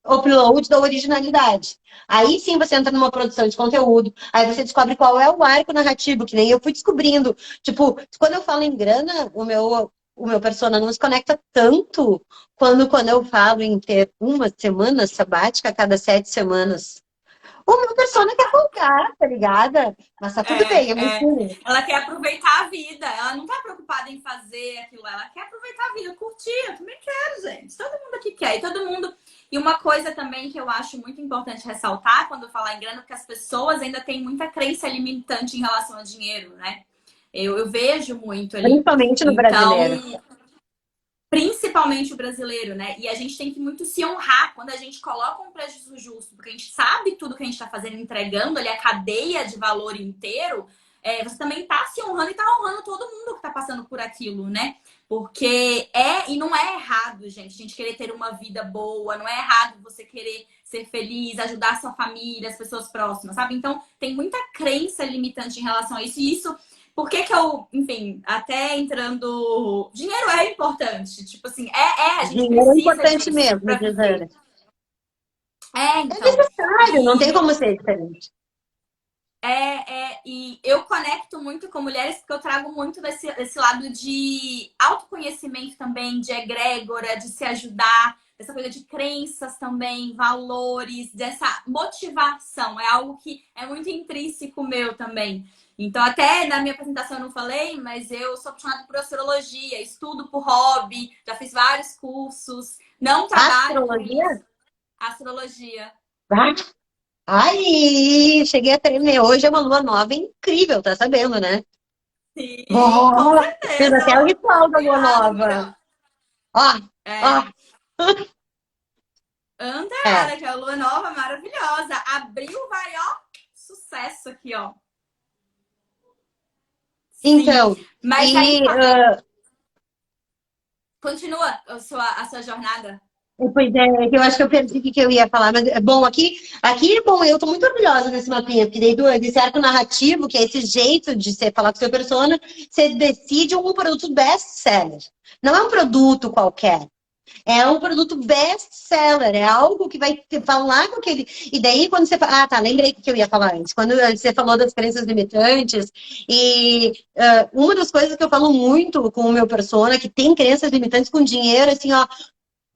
upload da originalidade. Aí sim você entra numa produção de conteúdo, aí você descobre qual é o arco narrativo, que nem eu fui descobrindo. Tipo, quando eu falo em grana, o meu persona não se conecta tanto quando eu falo em ter uma semana sabática a cada 7 semanas. O meu persona quer folgar, tá ligada? Mas tá tudo bem, é muito ruim. Ela quer aproveitar a vida. Ela não tá preocupada em fazer aquilo. Ela quer aproveitar a vida, curtir. Eu também quero, gente. Todo mundo aqui quer. E todo mundo. E uma coisa também que eu acho muito importante ressaltar quando eu falar em grana, porque as pessoas ainda têm muita crença limitante em relação ao dinheiro, né? Eu vejo muito ali. Principalmente no brasileiro. Então, principalmente o brasileiro, né? E a gente tem que muito se honrar quando a gente coloca um prejuízo justo, porque a gente sabe tudo que a gente está fazendo, entregando ali a cadeia de valor inteiro. Você também está se honrando e está honrando todo mundo que está passando por aquilo, né? Porque e não é errado, gente, a gente querer ter uma vida boa, não é errado você querer ser feliz, ajudar a sua família, as pessoas próximas, sabe? Então, tem muita crença limitante em relação a isso, e isso por que que eu, enfim, até entrando... Dinheiro é importante. Tipo assim, a gente Dinheiro é precisa importante disso mesmo, pra viver. Gisele. É Então. necessário, não tem E, como ser diferente. e eu conecto muito com mulheres porque eu trago muito desse lado de autoconhecimento também, de egrégora, de se ajudar, dessa coisa de crenças também, valores, dessa motivação. É algo que é muito intrínseco meu também. Então, até na minha apresentação eu não falei, mas eu sou apaixonada por astrologia, estudo por hobby, já fiz vários cursos, não trabalho com Astrologia? isso. Astrologia. Ah, ai, cheguei a tremer. Hoje é uma lua nova incrível, tá sabendo, né? Sim, com Oh, fiz certeza. até o ritual da lua Antenada, nova. amiga. Ó, ó, é. Antenada, que é a lua nova maravilhosa. Abril vai, ó, sucesso aqui, ó. Sim. Então, Mas aí, e continua a sua jornada. pois é, que eu acho que eu perdi o que eu ia falar, mas é bom, aqui é bom, eu tô muito orgulhosa desse mapinha, porque daí desse arco narrativo, que é esse jeito de você falar com seu persona, você decide um produto best-seller. Não é um produto qualquer. É um produto best-seller, é algo que vai falar com aquele. E daí, quando você fala. Ah, tá, lembrei o que eu ia falar antes. Quando você falou das crenças limitantes, e uma das coisas que eu falo muito com o meu persona, que tem crenças limitantes com dinheiro, assim, ó,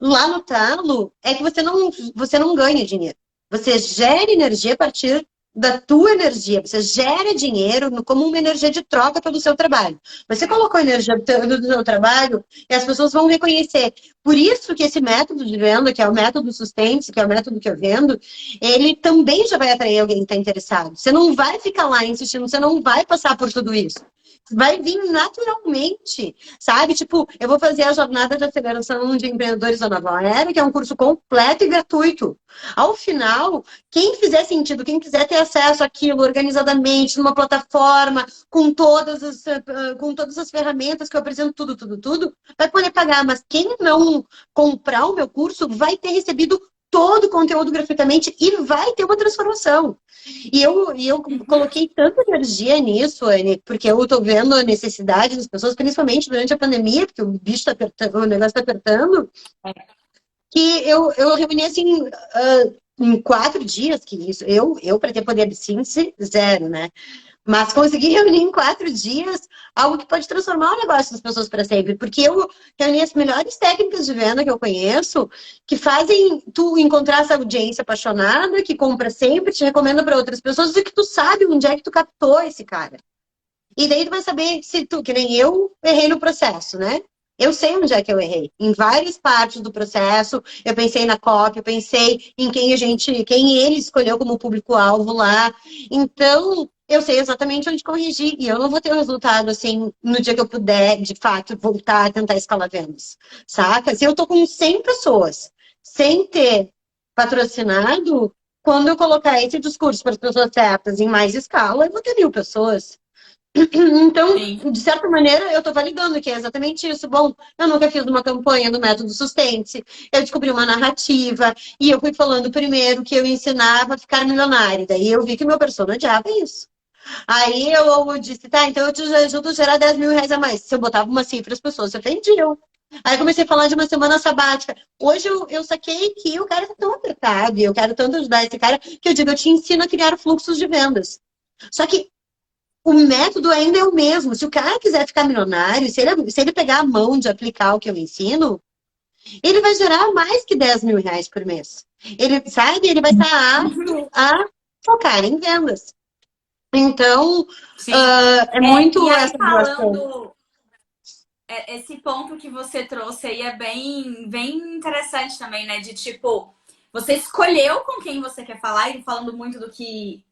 lá no talo, é que você não ganha dinheiro. Você gera energia a partir da tua energia. Você gera dinheiro como uma energia de troca pelo seu trabalho. Você colocou energia do seu trabalho e as pessoas vão reconhecer. Por isso que esse método de venda, que é o método sustente, que é o método que eu vendo, ele também já vai atrair alguém que está interessado. Você não vai ficar lá insistindo, você não vai passar por tudo isso. Vai vir naturalmente, sabe? Tipo, eu vou fazer a jornada de aceleração de empreendedores da Nova Era, que é um curso completo e gratuito. Ao final, quem fizer sentido, quem quiser ter acesso àquilo organizadamente, numa plataforma, com todas as ferramentas que eu apresento, tudo, vai poder pagar. Mas quem não comprar o meu curso vai ter recebido todo o conteúdo gratuitamente e vai ter uma transformação. E eu Uhum. coloquei tanta energia nisso, Anne, porque eu tô vendo a necessidade das pessoas, principalmente durante a pandemia, porque o bicho tá apertando, o negócio tá apertando, que eu reuni assim, em 4 dias, que isso, eu para ter poder de síntese, zero, né? Mas consegui reunir em 4 dias algo que pode transformar o negócio das pessoas para sempre. Porque eu reuni as melhores técnicas de venda que eu conheço, que fazem tu encontrar essa audiência apaixonada, que compra sempre, te recomenda para outras pessoas, e que tu sabe onde é que tu captou esse cara. E daí tu vai saber se tu, que nem eu, errei no processo, né? Eu sei onde é que eu errei. Em várias partes do processo, eu pensei na cópia, eu pensei em quem ele escolheu como público-alvo lá. Então, eu sei exatamente onde corrigir. E eu não vou ter o resultado, assim, no dia que eu puder, de fato, voltar a tentar escalar vendas. Saca? Se eu tô com 100 pessoas sem ter patrocinado, quando eu colocar esse discurso para as pessoas certas em mais escala, eu vou ter 1.000 pessoas. Então, Sim. de certa maneira, eu estou validando que é exatamente isso. Bom, eu nunca fiz uma campanha do método Sustente, eu descobri uma narrativa e eu fui falando primeiro que eu ensinava a ficar milionário. Daí eu vi que meu persona odiava isso. Aí eu disse, tá, então eu te ajudo a gerar 10 mil reais a mais. Se eu botava uma cifra, as pessoas se ofendiam. Aí comecei a falar de uma semana sabática. Hoje eu saquei que o cara tá tão apertado e eu quero tanto ajudar esse cara que eu digo, eu te ensino a criar fluxos de vendas. Só que o método ainda é o mesmo. Se o cara quiser ficar milionário, se ele pegar a mão de aplicar o que eu ensino, ele vai gerar mais que 10 mil reais por mês. Ele, sabe, ele vai estar apto a focar em vendas. Então, Sim. é muito E aí, essa relação. falando, esse ponto que você trouxe aí é bem interessante também, né? De tipo, você escolheu com quem você quer falar, e falando muito do que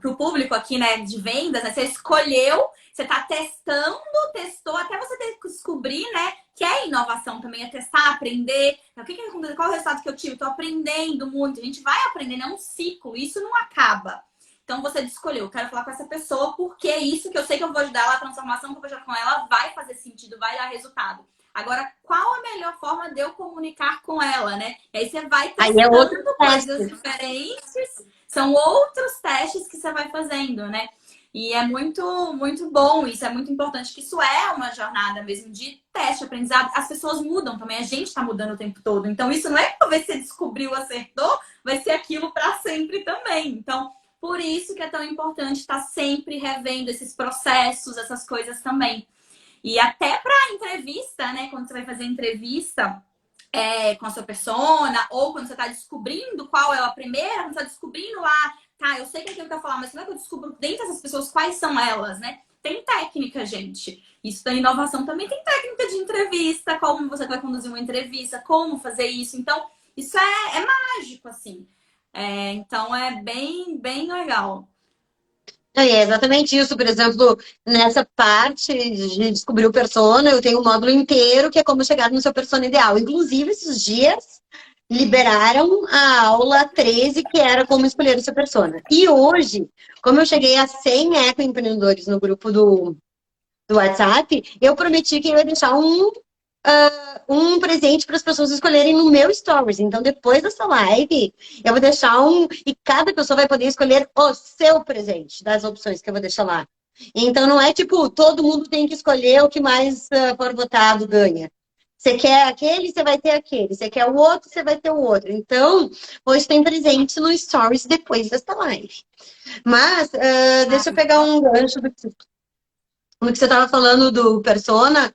pro público aqui, né, de vendas, né? Você escolheu, você tá testando, testou, até você descobrir, né, que é inovação também, é testar, aprender. O que aconteceu? Qual é o resultado que eu tive? Tô aprendendo muito. A gente vai aprendendo, é um ciclo, isso não acaba. Então você escolheu, quero falar com essa pessoa porque é isso que eu sei que eu vou ajudar ela, a transformação que eu vou ajudar com ela vai fazer sentido, vai dar resultado. Agora, qual a melhor forma de eu comunicar com ela, né? E aí você vai Aí é outro testando coisas teste. diferentes, são outros testes que você vai fazendo, né? E é muito bom, isso é muito importante, que isso é uma jornada mesmo de teste, aprendizado. As pessoas mudam também, a gente está mudando o tempo todo. Então, isso não é uma vez que você descobriu, acertou, vai ser aquilo para sempre também. Então, por isso que é tão importante estar sempre revendo esses processos, essas coisas também. E até para entrevista, né? Quando você vai fazer entrevista com a sua persona, ou quando você está descobrindo qual é a primeira, quando você está descobrindo lá, tá, eu sei que é aquilo que eu falar, mas como é que eu descubro dentro dessas pessoas quais são elas, né? Tem técnica, gente. Isso da inovação também tem técnica de entrevista, como você vai conduzir uma entrevista, como fazer isso. Então, isso é mágico, assim. Então é bem legal. É exatamente isso. Por exemplo, nessa parte de descobrir o persona, eu tenho um módulo inteiro que é como chegar no seu persona ideal. Inclusive, esses dias liberaram a aula 13, que era como escolher o seu persona. E hoje, como eu cheguei a 100 ecoempreendedores no grupo do WhatsApp, eu prometi que eu ia deixar um presente para as pessoas escolherem no meu Stories. Então, depois dessa live, eu vou deixar e cada pessoa vai poder escolher o seu presente das opções que eu vou deixar lá. Então, não é tipo, todo mundo tem que escolher o que mais for votado ganha. Você quer aquele, você vai ter aquele. Você quer o outro, você vai ter o outro. Então, hoje tem presente no Stories depois dessa live. Mas, deixa eu pegar um gancho do que você estava falando do Persona.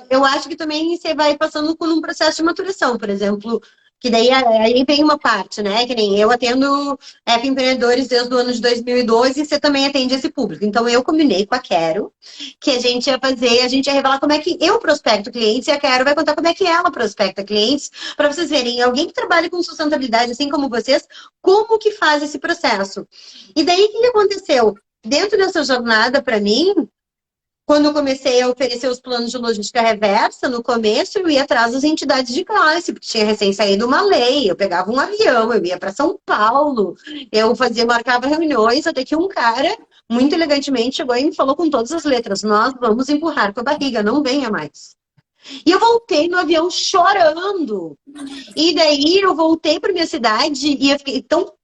Eu acho que também você vai passando por um processo de maturação, por exemplo, que daí aí vem uma parte, né? Que nem eu atendo app empreendedores desde o ano de 2012 e você também atende esse público. Então eu combinei com a Quero que a gente ia revelar como é que eu prospecto clientes e a Quero vai contar como é que ela prospecta clientes, para vocês verem, alguém que trabalha com sustentabilidade, assim como vocês, como que faz esse processo. E daí o que aconteceu? Dentro dessa jornada, para mim, quando eu comecei a oferecer os planos de logística reversa, no começo eu ia atrás das entidades de classe, porque tinha recém saído uma lei, eu pegava um avião, eu ia para São Paulo, marcava reuniões, até que um cara, muito elegantemente, chegou e me falou com todas as letras, nós vamos empurrar com a barriga, não venha mais. E eu voltei no avião chorando. E daí eu voltei para minha cidade e eu fiquei tão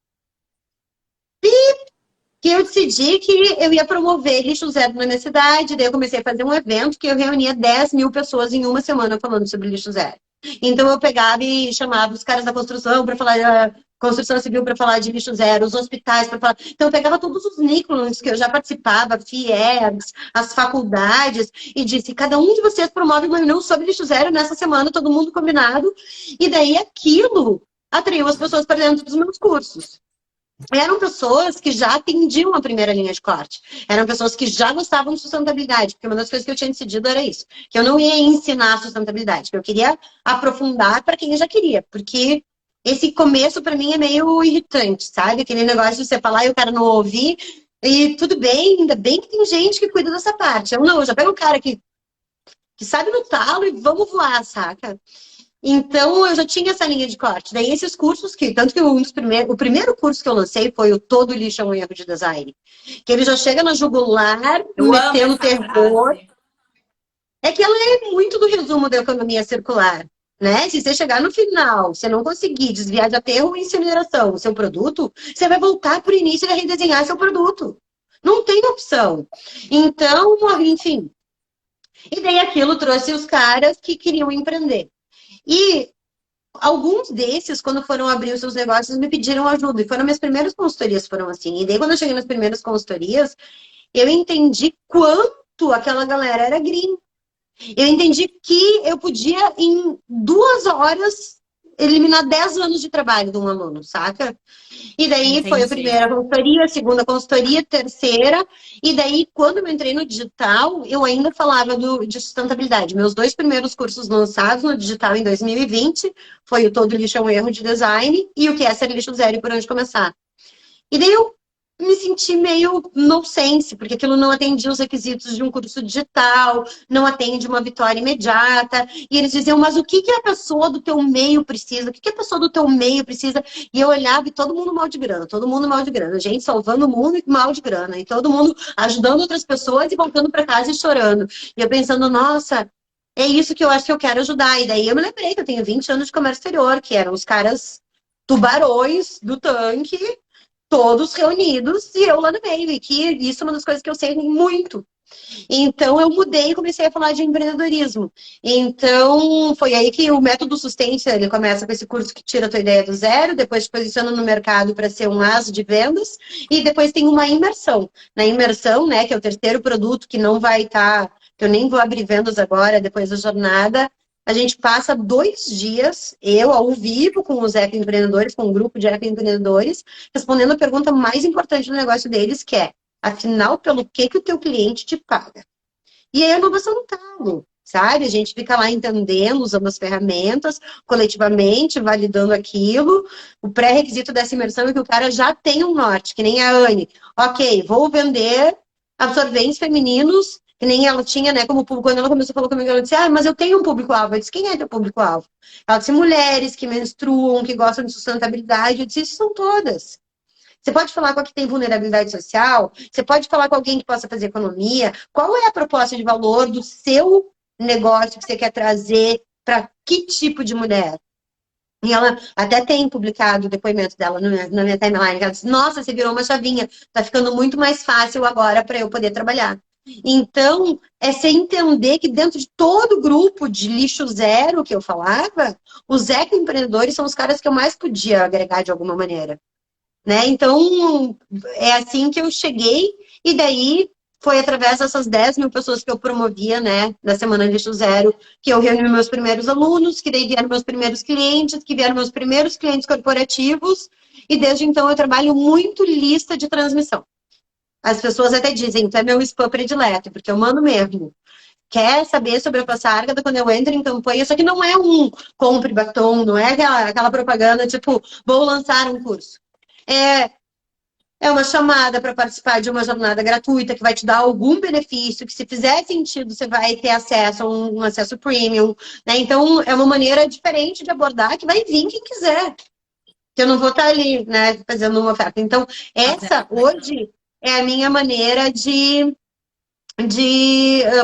que eu decidi que eu ia promover lixo zero na minha cidade. Daí eu comecei a fazer um evento que eu reunia 10 mil pessoas em uma semana falando sobre lixo zero. Então eu pegava e chamava os caras da construção para falar, construção civil para falar de lixo zero, os hospitais para falar. Então eu pegava todos os núcleos que eu já participava, FIES, as faculdades, e disse: cada um de vocês promove uma reunião sobre lixo zero nessa semana, todo mundo combinado. E daí aquilo atraiu as pessoas para dentro dos meus cursos. eram pessoas que já atendiam a primeira linha de corte. Eram pessoas que já gostavam de sustentabilidade, porque uma das coisas que eu tinha decidido era isso, que eu não ia ensinar sustentabilidade, que eu queria aprofundar para quem já queria, porque esse começo para mim é meio irritante, sabe? Aquele negócio de você falar e o cara não ouvir, e tudo bem, ainda bem que tem gente que cuida dessa parte. Eu não, eu já pego o cara que sabe no talo e vamos voar, saca? Então, eu já tinha essa linha de corte. Daí, esses cursos que, tanto que o primeiro curso que eu lancei foi o Todo Lixo é um Erro de Design. Que ele já chega na jugular, Eu amo metendo essa terror. frase. É que ela é muito do resumo da economia circular, né? Se você chegar no final, você não conseguir desviar de aterro ou incineração o seu produto, você vai voltar para o início e vai redesenhar seu produto. Não tem opção. Então, enfim. E daí aquilo trouxe os caras que queriam empreender. E alguns desses, quando foram abrir os seus negócios, me pediram ajuda. E foram minhas primeiras consultorias, foram assim. E daí, quando eu cheguei nas primeiras consultorias, eu entendi quanto aquela galera era green. Eu entendi que eu podia, em 2 horas, eliminar 10 anos de trabalho de um aluno, saca? E daí foi a Entendi. primeira consultoria, a segunda consultoria, terceira. E daí, quando eu entrei no digital, eu ainda falava de sustentabilidade. Meus 2 primeiros cursos lançados no digital em 2020 foi o Todo Lixo é um Erro de Design e o que é ser lixo zero e por onde começar. E daí eu me senti meio nonsense, porque aquilo não atendia os requisitos de um curso digital, não atende uma vitória imediata. E eles diziam, mas o que que a pessoa do teu meio precisa? O que que a pessoa do teu meio precisa? E eu olhava e todo mundo mal de grana, todo mundo mal de grana. Gente salvando o mundo e mal de grana. E todo mundo ajudando outras pessoas e voltando para casa e chorando. E eu pensando, nossa, é isso que eu acho que eu quero ajudar. E daí eu me lembrei que eu tenho 20 anos de comércio exterior, que eram os caras tubarões do tanque, todos reunidos e eu lá no meio. E que isso é uma das coisas que eu sei muito. Então, eu mudei e comecei a falar de empreendedorismo. Então, foi aí que o método Sustenta, ele começa com esse curso que tira a tua ideia do zero, depois te posiciona no mercado para ser um as de vendas, e depois tem uma imersão. Na imersão, né, que é o terceiro produto que não vai estar, que eu nem vou abrir vendas agora, depois da jornada, a gente passa 2 dias, eu ao vivo com os empreendedores, com um grupo de empreendedores, respondendo a pergunta mais importante do negócio deles, que é: afinal, pelo que o teu cliente te paga? E aí a inovação no talo, sabe? A gente fica lá entendendo, usando as ferramentas, coletivamente, validando aquilo. O pré-requisito dessa imersão é que o cara já tem um norte, que nem a Anne. Ok, vou vender absorventes femininos, que nem ela tinha, né, como público. Quando ela começou a falar comigo, ela disse, mas eu tenho um público-alvo. Eu disse, quem é teu público-alvo? Ela disse, mulheres que menstruam, que gostam de sustentabilidade. Eu disse, isso são todas. Você pode falar com a que tem vulnerabilidade social, você pode falar com alguém que possa fazer economia. Qual é a proposta de valor do seu negócio que você quer trazer para que tipo de mulher? E ela até tem publicado o depoimento dela na minha timeline. Ela disse, nossa, você virou uma chavinha. Tá ficando muito mais fácil agora para eu poder trabalhar. Então, é você entender que dentro de todo o grupo de lixo zero que eu falava, os ecoempreendedores são os caras que eu mais podia agregar de alguma maneira. Né? Então, é assim que eu cheguei, e daí foi através dessas 10 mil pessoas que eu promovia, né, na Semana Lixo Zero, que eu reuni meus primeiros alunos, que daí vieram meus primeiros clientes, que vieram meus primeiros clientes corporativos, e desde então eu trabalho muito lista de transmissão. As pessoas até dizem, tu é meu spam predileto, porque eu mando mesmo. Quer saber sobre a Passárgada quando eu entro em campanha, só que não é um compre batom, não é aquela propaganda tipo, vou lançar um curso. É uma chamada para participar de uma jornada gratuita que vai te dar algum benefício, que se fizer sentido, você vai ter acesso a um acesso premium, né? Então, é uma maneira diferente de abordar que vai vir quem quiser. Que eu não vou estar ali, né, fazendo uma oferta. Então, essa hoje é a minha maneira de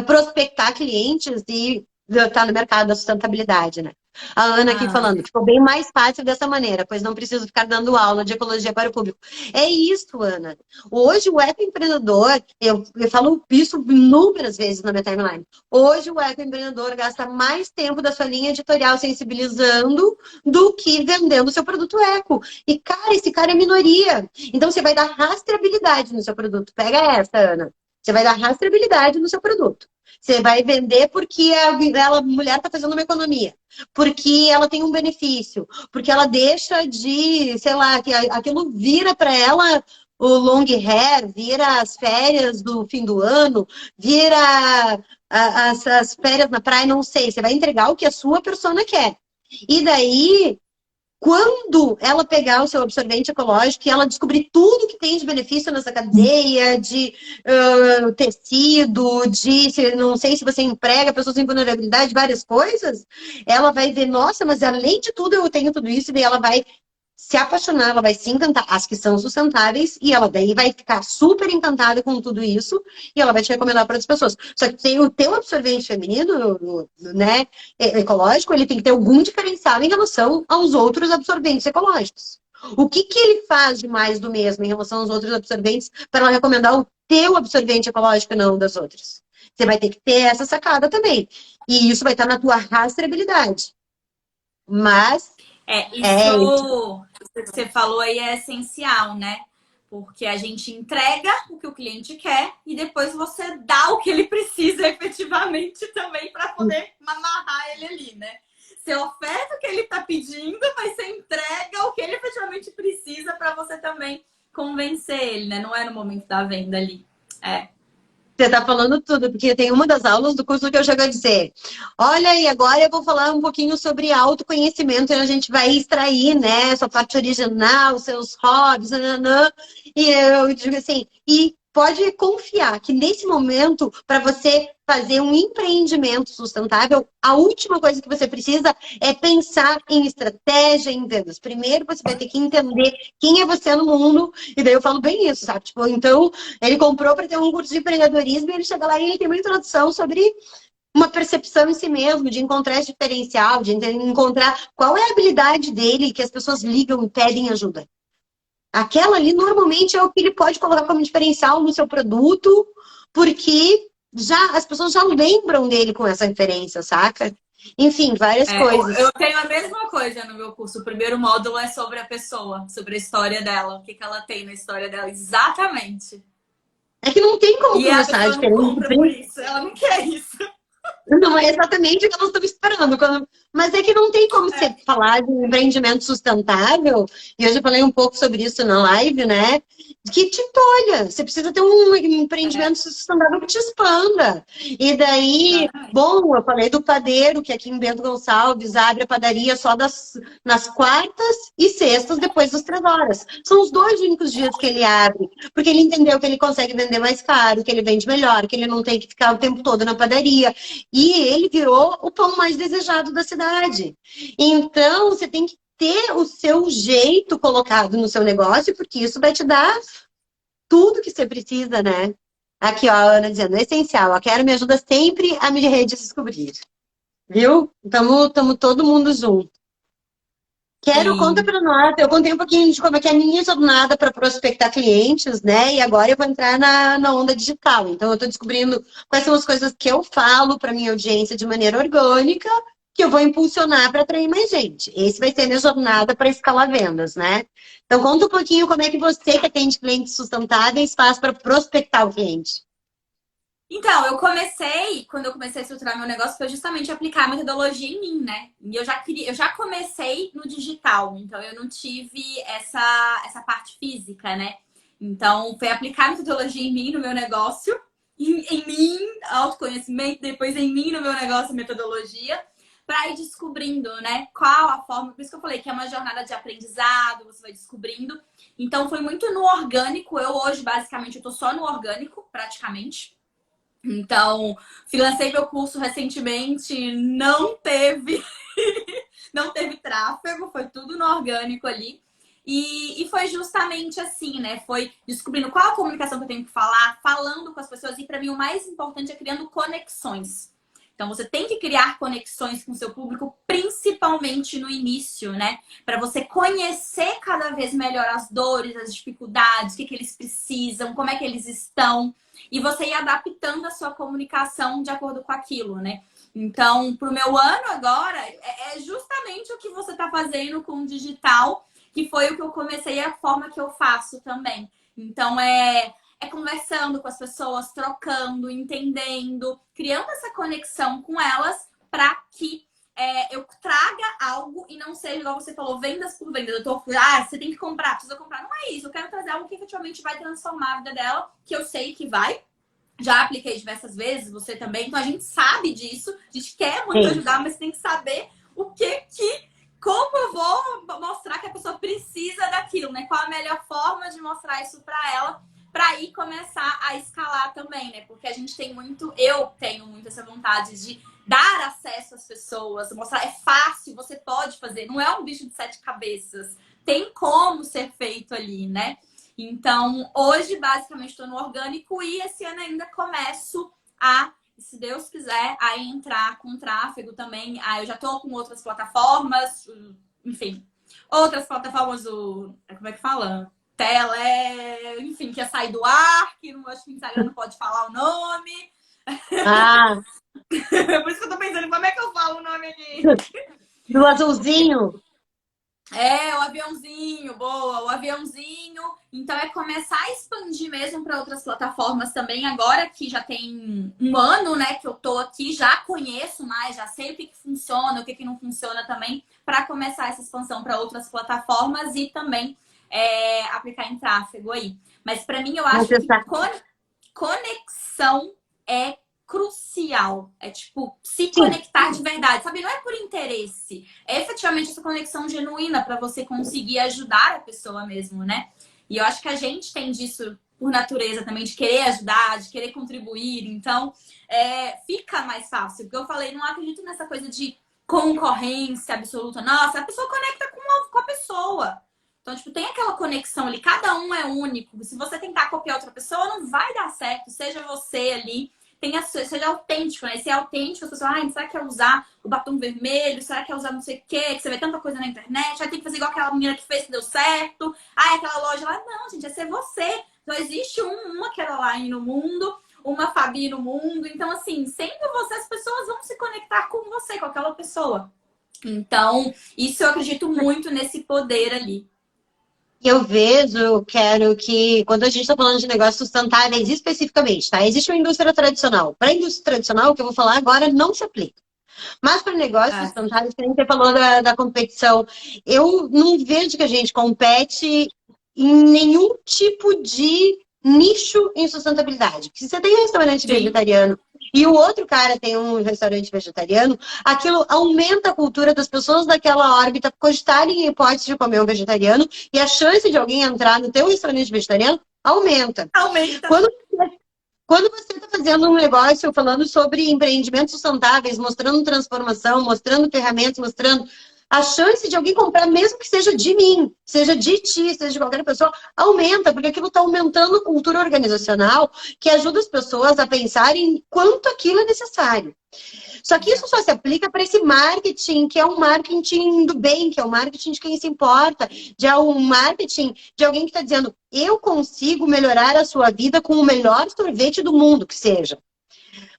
prospectar clientes e estar no mercado da sustentabilidade, né? A Ana aqui Ah, falando, ficou bem mais fácil dessa maneira, pois não preciso ficar dando aula de ecologia para o público. É isso, Ana. Hoje o ecoempreendedor, eu falo isso inúmeras vezes na minha timeline. Hoje o ecoempreendedor gasta mais tempo da sua linha editorial sensibilizando do que vendendo o seu produto eco. E, cara, esse cara é minoria. Então você vai dar rastreabilidade no seu produto. Pega essa, Ana. Você vai dar rastreabilidade no seu produto. Você vai vender porque a mulher está fazendo uma economia, porque ela tem um benefício, porque ela deixa de, sei lá, que aquilo vira para ela o long hair, vira as férias do fim do ano, vira as férias na praia, não sei. Você vai entregar o que a sua persona quer. E daí, quando ela pegar o seu absorvente ecológico e ela descobrir tudo que tem de benefício nessa cadeia, de tecido, não sei se você emprega pessoas em vulnerabilidade, várias coisas, ela vai ver, nossa, mas além de tudo eu tenho tudo isso, e daí ela vai se apaixonar, ela vai se encantar, as que são sustentáveis, e ela daí vai ficar super encantada com tudo isso, e ela vai te recomendar para outras pessoas. Só que tem o teu absorvente feminino, né, ecológico, ele tem que ter algum diferencial em relação aos outros absorventes ecológicos. O que que ele faz de mais do mesmo em relação aos outros absorventes para ela recomendar o teu absorvente ecológico e não das outras? Você vai ter que ter essa sacada também. E isso vai estar na tua rastreabilidade. Mas é Isso que você falou aí é essencial, né? Porque a gente entrega o que o cliente quer e depois você dá o que ele precisa efetivamente também para poder amarrar ele ali, né? Você oferta o que ele está pedindo, mas você entrega o que ele efetivamente precisa para você também convencer ele, né? Não é no momento da venda ali. É. Você está falando tudo, porque tem uma das aulas do curso que eu chego a dizer: olha, e agora eu vou falar um pouquinho sobre autoconhecimento, e a gente vai extrair, né, sua parte original, seus hobbies, nananã. E eu digo assim, e pode confiar que nesse momento, para você fazer um empreendimento sustentável, a última coisa que você precisa é pensar em estratégia, em vendas. Primeiro você vai ter que entender quem é você no mundo, e daí eu falo bem isso, sabe? Tipo, então, ele comprou para ter um curso de empreendedorismo e ele chega lá e ele tem uma introdução sobre uma percepção em si mesmo, de encontrar esse diferencial, de encontrar qual é a habilidade dele que as pessoas ligam e pedem ajuda. Aquela ali normalmente é o que ele pode colocar como diferencial no seu produto, porque já as pessoas já lembram dele com essa referência, saca? Enfim, várias coisas. Eu tenho a mesma coisa no meu curso. O primeiro módulo é sobre a pessoa, sobre a história dela, o que ela tem na história dela. Exatamente. É que não tem como E a começar pessoa não diferente. compra por isso, ela não quer isso. Não é exatamente o que nós estamos esperando. Mas é que não tem como você falar de um empreendimento sustentável, e hoje eu falei um pouco sobre isso na live, né? Que te olha, você precisa ter um empreendimento sustentável que te expanda. E daí, Exatamente. bom, eu falei do padeiro, que aqui em Bento Gonçalves abre a padaria só nas quartas e sextas, depois das 3 horas. São os 2 únicos dias que ele abre, porque ele entendeu que ele consegue vender mais caro, que ele vende melhor, que ele não tem que ficar o tempo todo na padaria. E ele virou o pão mais desejado da cidade. Então, você tem que ter o seu jeito colocado no seu negócio, porque isso vai te dar tudo que você precisa, né? Aqui, ó, a Ana dizendo, essencial, a Quero me ajuda sempre a me redescobrir. Viu? Tamo todo mundo junto. Quero, conta Sim. para nós. Eu contei um pouquinho de como é que é a minha jornada para prospectar clientes, né? E agora eu vou entrar na onda digital. Então, eu estou descobrindo quais são as coisas que eu falo para minha audiência de maneira orgânica, que eu vou impulsionar para atrair mais gente. Esse vai ser a minha jornada para escalar vendas, né? Então, conta um pouquinho como é que você, que atende clientes sustentáveis, faz para prospectar o cliente. Então, quando eu comecei a estruturar meu negócio, foi justamente aplicar a metodologia em mim, né? E eu já comecei no digital, então eu não tive essa parte física, né? Então, foi aplicar a metodologia em mim, no meu negócio, em mim, autoconhecimento, depois em mim, no meu negócio, metodologia, para ir descobrindo, né? Qual a forma. Por isso que eu falei que é uma jornada de aprendizado, você vai descobrindo. Então, foi muito no orgânico. Eu hoje, basicamente, eu tô só no orgânico, praticamente. Então, financei meu curso recentemente, não teve, não teve tráfego, foi tudo no orgânico ali. E foi justamente assim, né? Foi descobrindo qual a comunicação que eu tenho que falar, falando com as pessoas, e para mim o mais importante é criando conexões. Então, você tem que criar conexões com o seu público, principalmente no início, né? Para você conhecer cada vez melhor as dores, as dificuldades, o que eles precisam, como é que eles estão. E você ir adaptando a sua comunicação de acordo com aquilo, né? Então, para o meu ano agora, é justamente o que você está fazendo com o digital, que foi o que eu comecei, a forma que eu faço também. Então, é conversando com as pessoas, trocando, entendendo, criando essa conexão com elas para que eu traga algo e não seja, igual você falou, vendas por vendas. Eu tô, você tem que comprar, precisa comprar. Não é isso. Eu quero trazer algo que efetivamente vai transformar a vida dela, que eu sei que vai. Já apliquei diversas vezes, você também. Então a gente sabe disso, a gente quer muito ajudar, mas tem que saber como eu vou mostrar que a pessoa precisa daquilo, né? Qual a melhor forma de mostrar isso para ela, para aí começar a escalar também, né? Porque a gente tem eu tenho muito essa vontade de dar acesso às pessoas, mostrar, é fácil, você pode fazer, não é um bicho de 7 cabeças, tem como ser feito ali, né? Então, hoje, basicamente, estou no orgânico e esse ano ainda começo se Deus quiser, a entrar com tráfego também. Eu já estou com outras plataformas, enfim, outras plataformas, como é que fala? Enfim, que ia sair do ar, que não acho que o Instagram não pode falar o nome. Ah, por isso que eu tô pensando, como é que eu falo o nome aqui? do azulzinho. O aviãozinho, boa, o aviãozinho. Então é começar a expandir mesmo para outras plataformas também. Agora que já tem um ano, né, que eu tô aqui, já conheço mais, já sei o que funciona, o que não funciona também, para começar essa expansão para outras plataformas e também aplicar em tráfego aí. Mas para mim eu acho que conexão é crucial. É tipo, se conectar de verdade, sabe? Não é por interesse. É efetivamente essa conexão genuína para você conseguir ajudar a pessoa mesmo, né? E eu acho que a gente tem disso por natureza também, de querer ajudar, de querer contribuir. Então, fica mais fácil. Porque eu falei, não acredito nessa coisa de concorrência absoluta. Nossa, a pessoa conecta com a pessoa. Então, tipo, tem aquela conexão ali. Cada um é único. Se você tentar copiar outra pessoa, não vai dar certo. Seja você ali. Seja autêntico, né? Se é autêntico, as pessoas, será que é usar o batom vermelho? Será que é usar não sei o quê? Que você vê tanta coisa na internet. Tem que fazer igual aquela menina que fez que deu certo. Aquela loja lá. Não, gente, é ser você. Só existe uma Caroline no mundo, uma Fabi no mundo. Então, assim, sendo você, as pessoas vão se conectar com você, com aquela pessoa. Então, isso eu acredito muito nesse poder ali. Eu quero que, quando a gente está falando de negócios sustentáveis especificamente, tá? Existe uma indústria tradicional. Para a indústria tradicional, o que eu vou falar agora não se aplica. Mas para negócios sustentáveis, que nem você falou da competição, eu não vejo que a gente compete em nenhum tipo de nicho em sustentabilidade. Se você tem um restaurante vegetariano e o outro cara tem um restaurante vegetariano, aquilo aumenta a cultura das pessoas daquela órbita cogitarem a hipótese de comer um vegetariano e a chance de alguém entrar no teu restaurante vegetariano aumenta. Quando você está fazendo um negócio falando sobre empreendimentos sustentáveis, mostrando transformação, mostrando ferramentas, mostrando a chance de alguém comprar, mesmo que seja de mim, seja de ti, seja de qualquer pessoa, aumenta, porque aquilo está aumentando a cultura organizacional que ajuda as pessoas a pensarem quanto aquilo é necessário. Só que isso só se aplica para esse marketing, que é um marketing do bem, que é o marketing de quem se importa, é um marketing de alguém que está dizendo, eu consigo melhorar a sua vida com o melhor sorvete do mundo, que seja.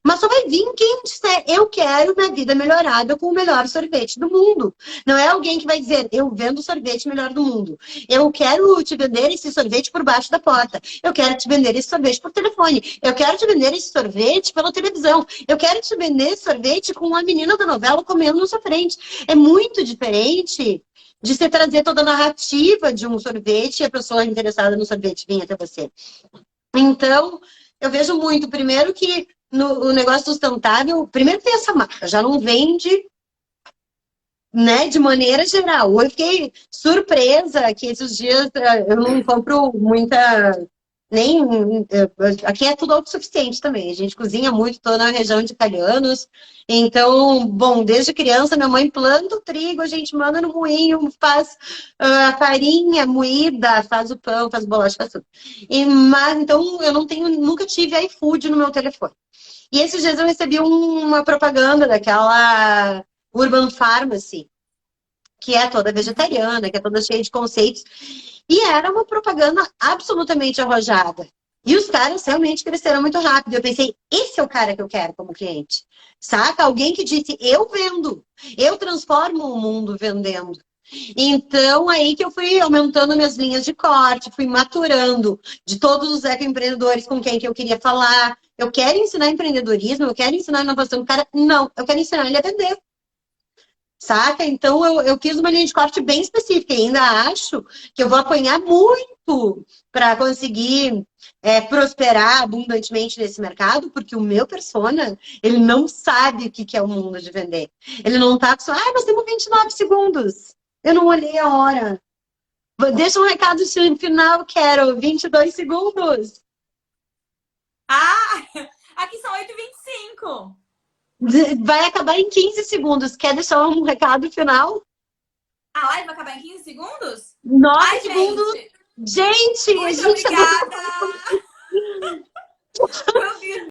Mas só vai vir quem disser, eu quero minha vida melhorada com o melhor sorvete do mundo. Não é alguém que vai dizer, eu vendo o sorvete melhor do mundo. Eu quero te vender esse sorvete por baixo da porta. Eu quero te vender esse sorvete por telefone. Eu quero te vender esse sorvete pela televisão. Eu quero te vender esse sorvete com a menina da novela comendo na sua frente. É muito diferente de você trazer toda a narrativa de um sorvete e a pessoa interessada no sorvete vir até você. Então, eu vejo muito, primeiro que no negócio sustentável, primeiro tem essa marca, já não vende, né, de maneira geral. Eu fiquei surpresa que esses dias eu não compro muita, nem, aqui é tudo autossuficiente também, a gente cozinha muito, estou na região de italianos, então, bom, desde criança minha mãe planta o trigo, a gente manda no moinho, faz a farinha moída, faz o pão, faz bolacha, faz tudo. Mas, então, eu nunca tive iFood no meu telefone. E esses dias eu recebi uma propaganda daquela Urban Pharmacy, que é toda vegetariana, que é toda cheia de conceitos. E era uma propaganda absolutamente arrojada. E os caras realmente cresceram muito rápido. Eu pensei, esse é o cara que eu quero como cliente. Saca? Alguém que disse, eu vendo. Eu transformo o mundo vendendo. Então, aí que eu fui aumentando minhas linhas de corte, fui maturando de todos os ecoempreendedores com quem que eu queria falar. Eu quero ensinar empreendedorismo, eu quero ensinar inovação do cara. Não, eu quero ensinar ele a vender. Saca? Então, eu fiz uma linha de corte bem específica. E ainda acho que eu vou apanhar muito para conseguir prosperar abundantemente nesse mercado, porque o meu persona, ele não sabe o que que é o mundo de vender. Ele não tá só, nós temos 29 segundos. Eu não olhei a hora. Deixa um recado final, quero 22 segundos. Ah, aqui são 8h25. Vai acabar em 15 segundos. Quer deixar um recado final? A live vai acabar em 15 segundos? 9 Ai, segundos. gente, Gente, a muito gente obrigada! Meu Deus.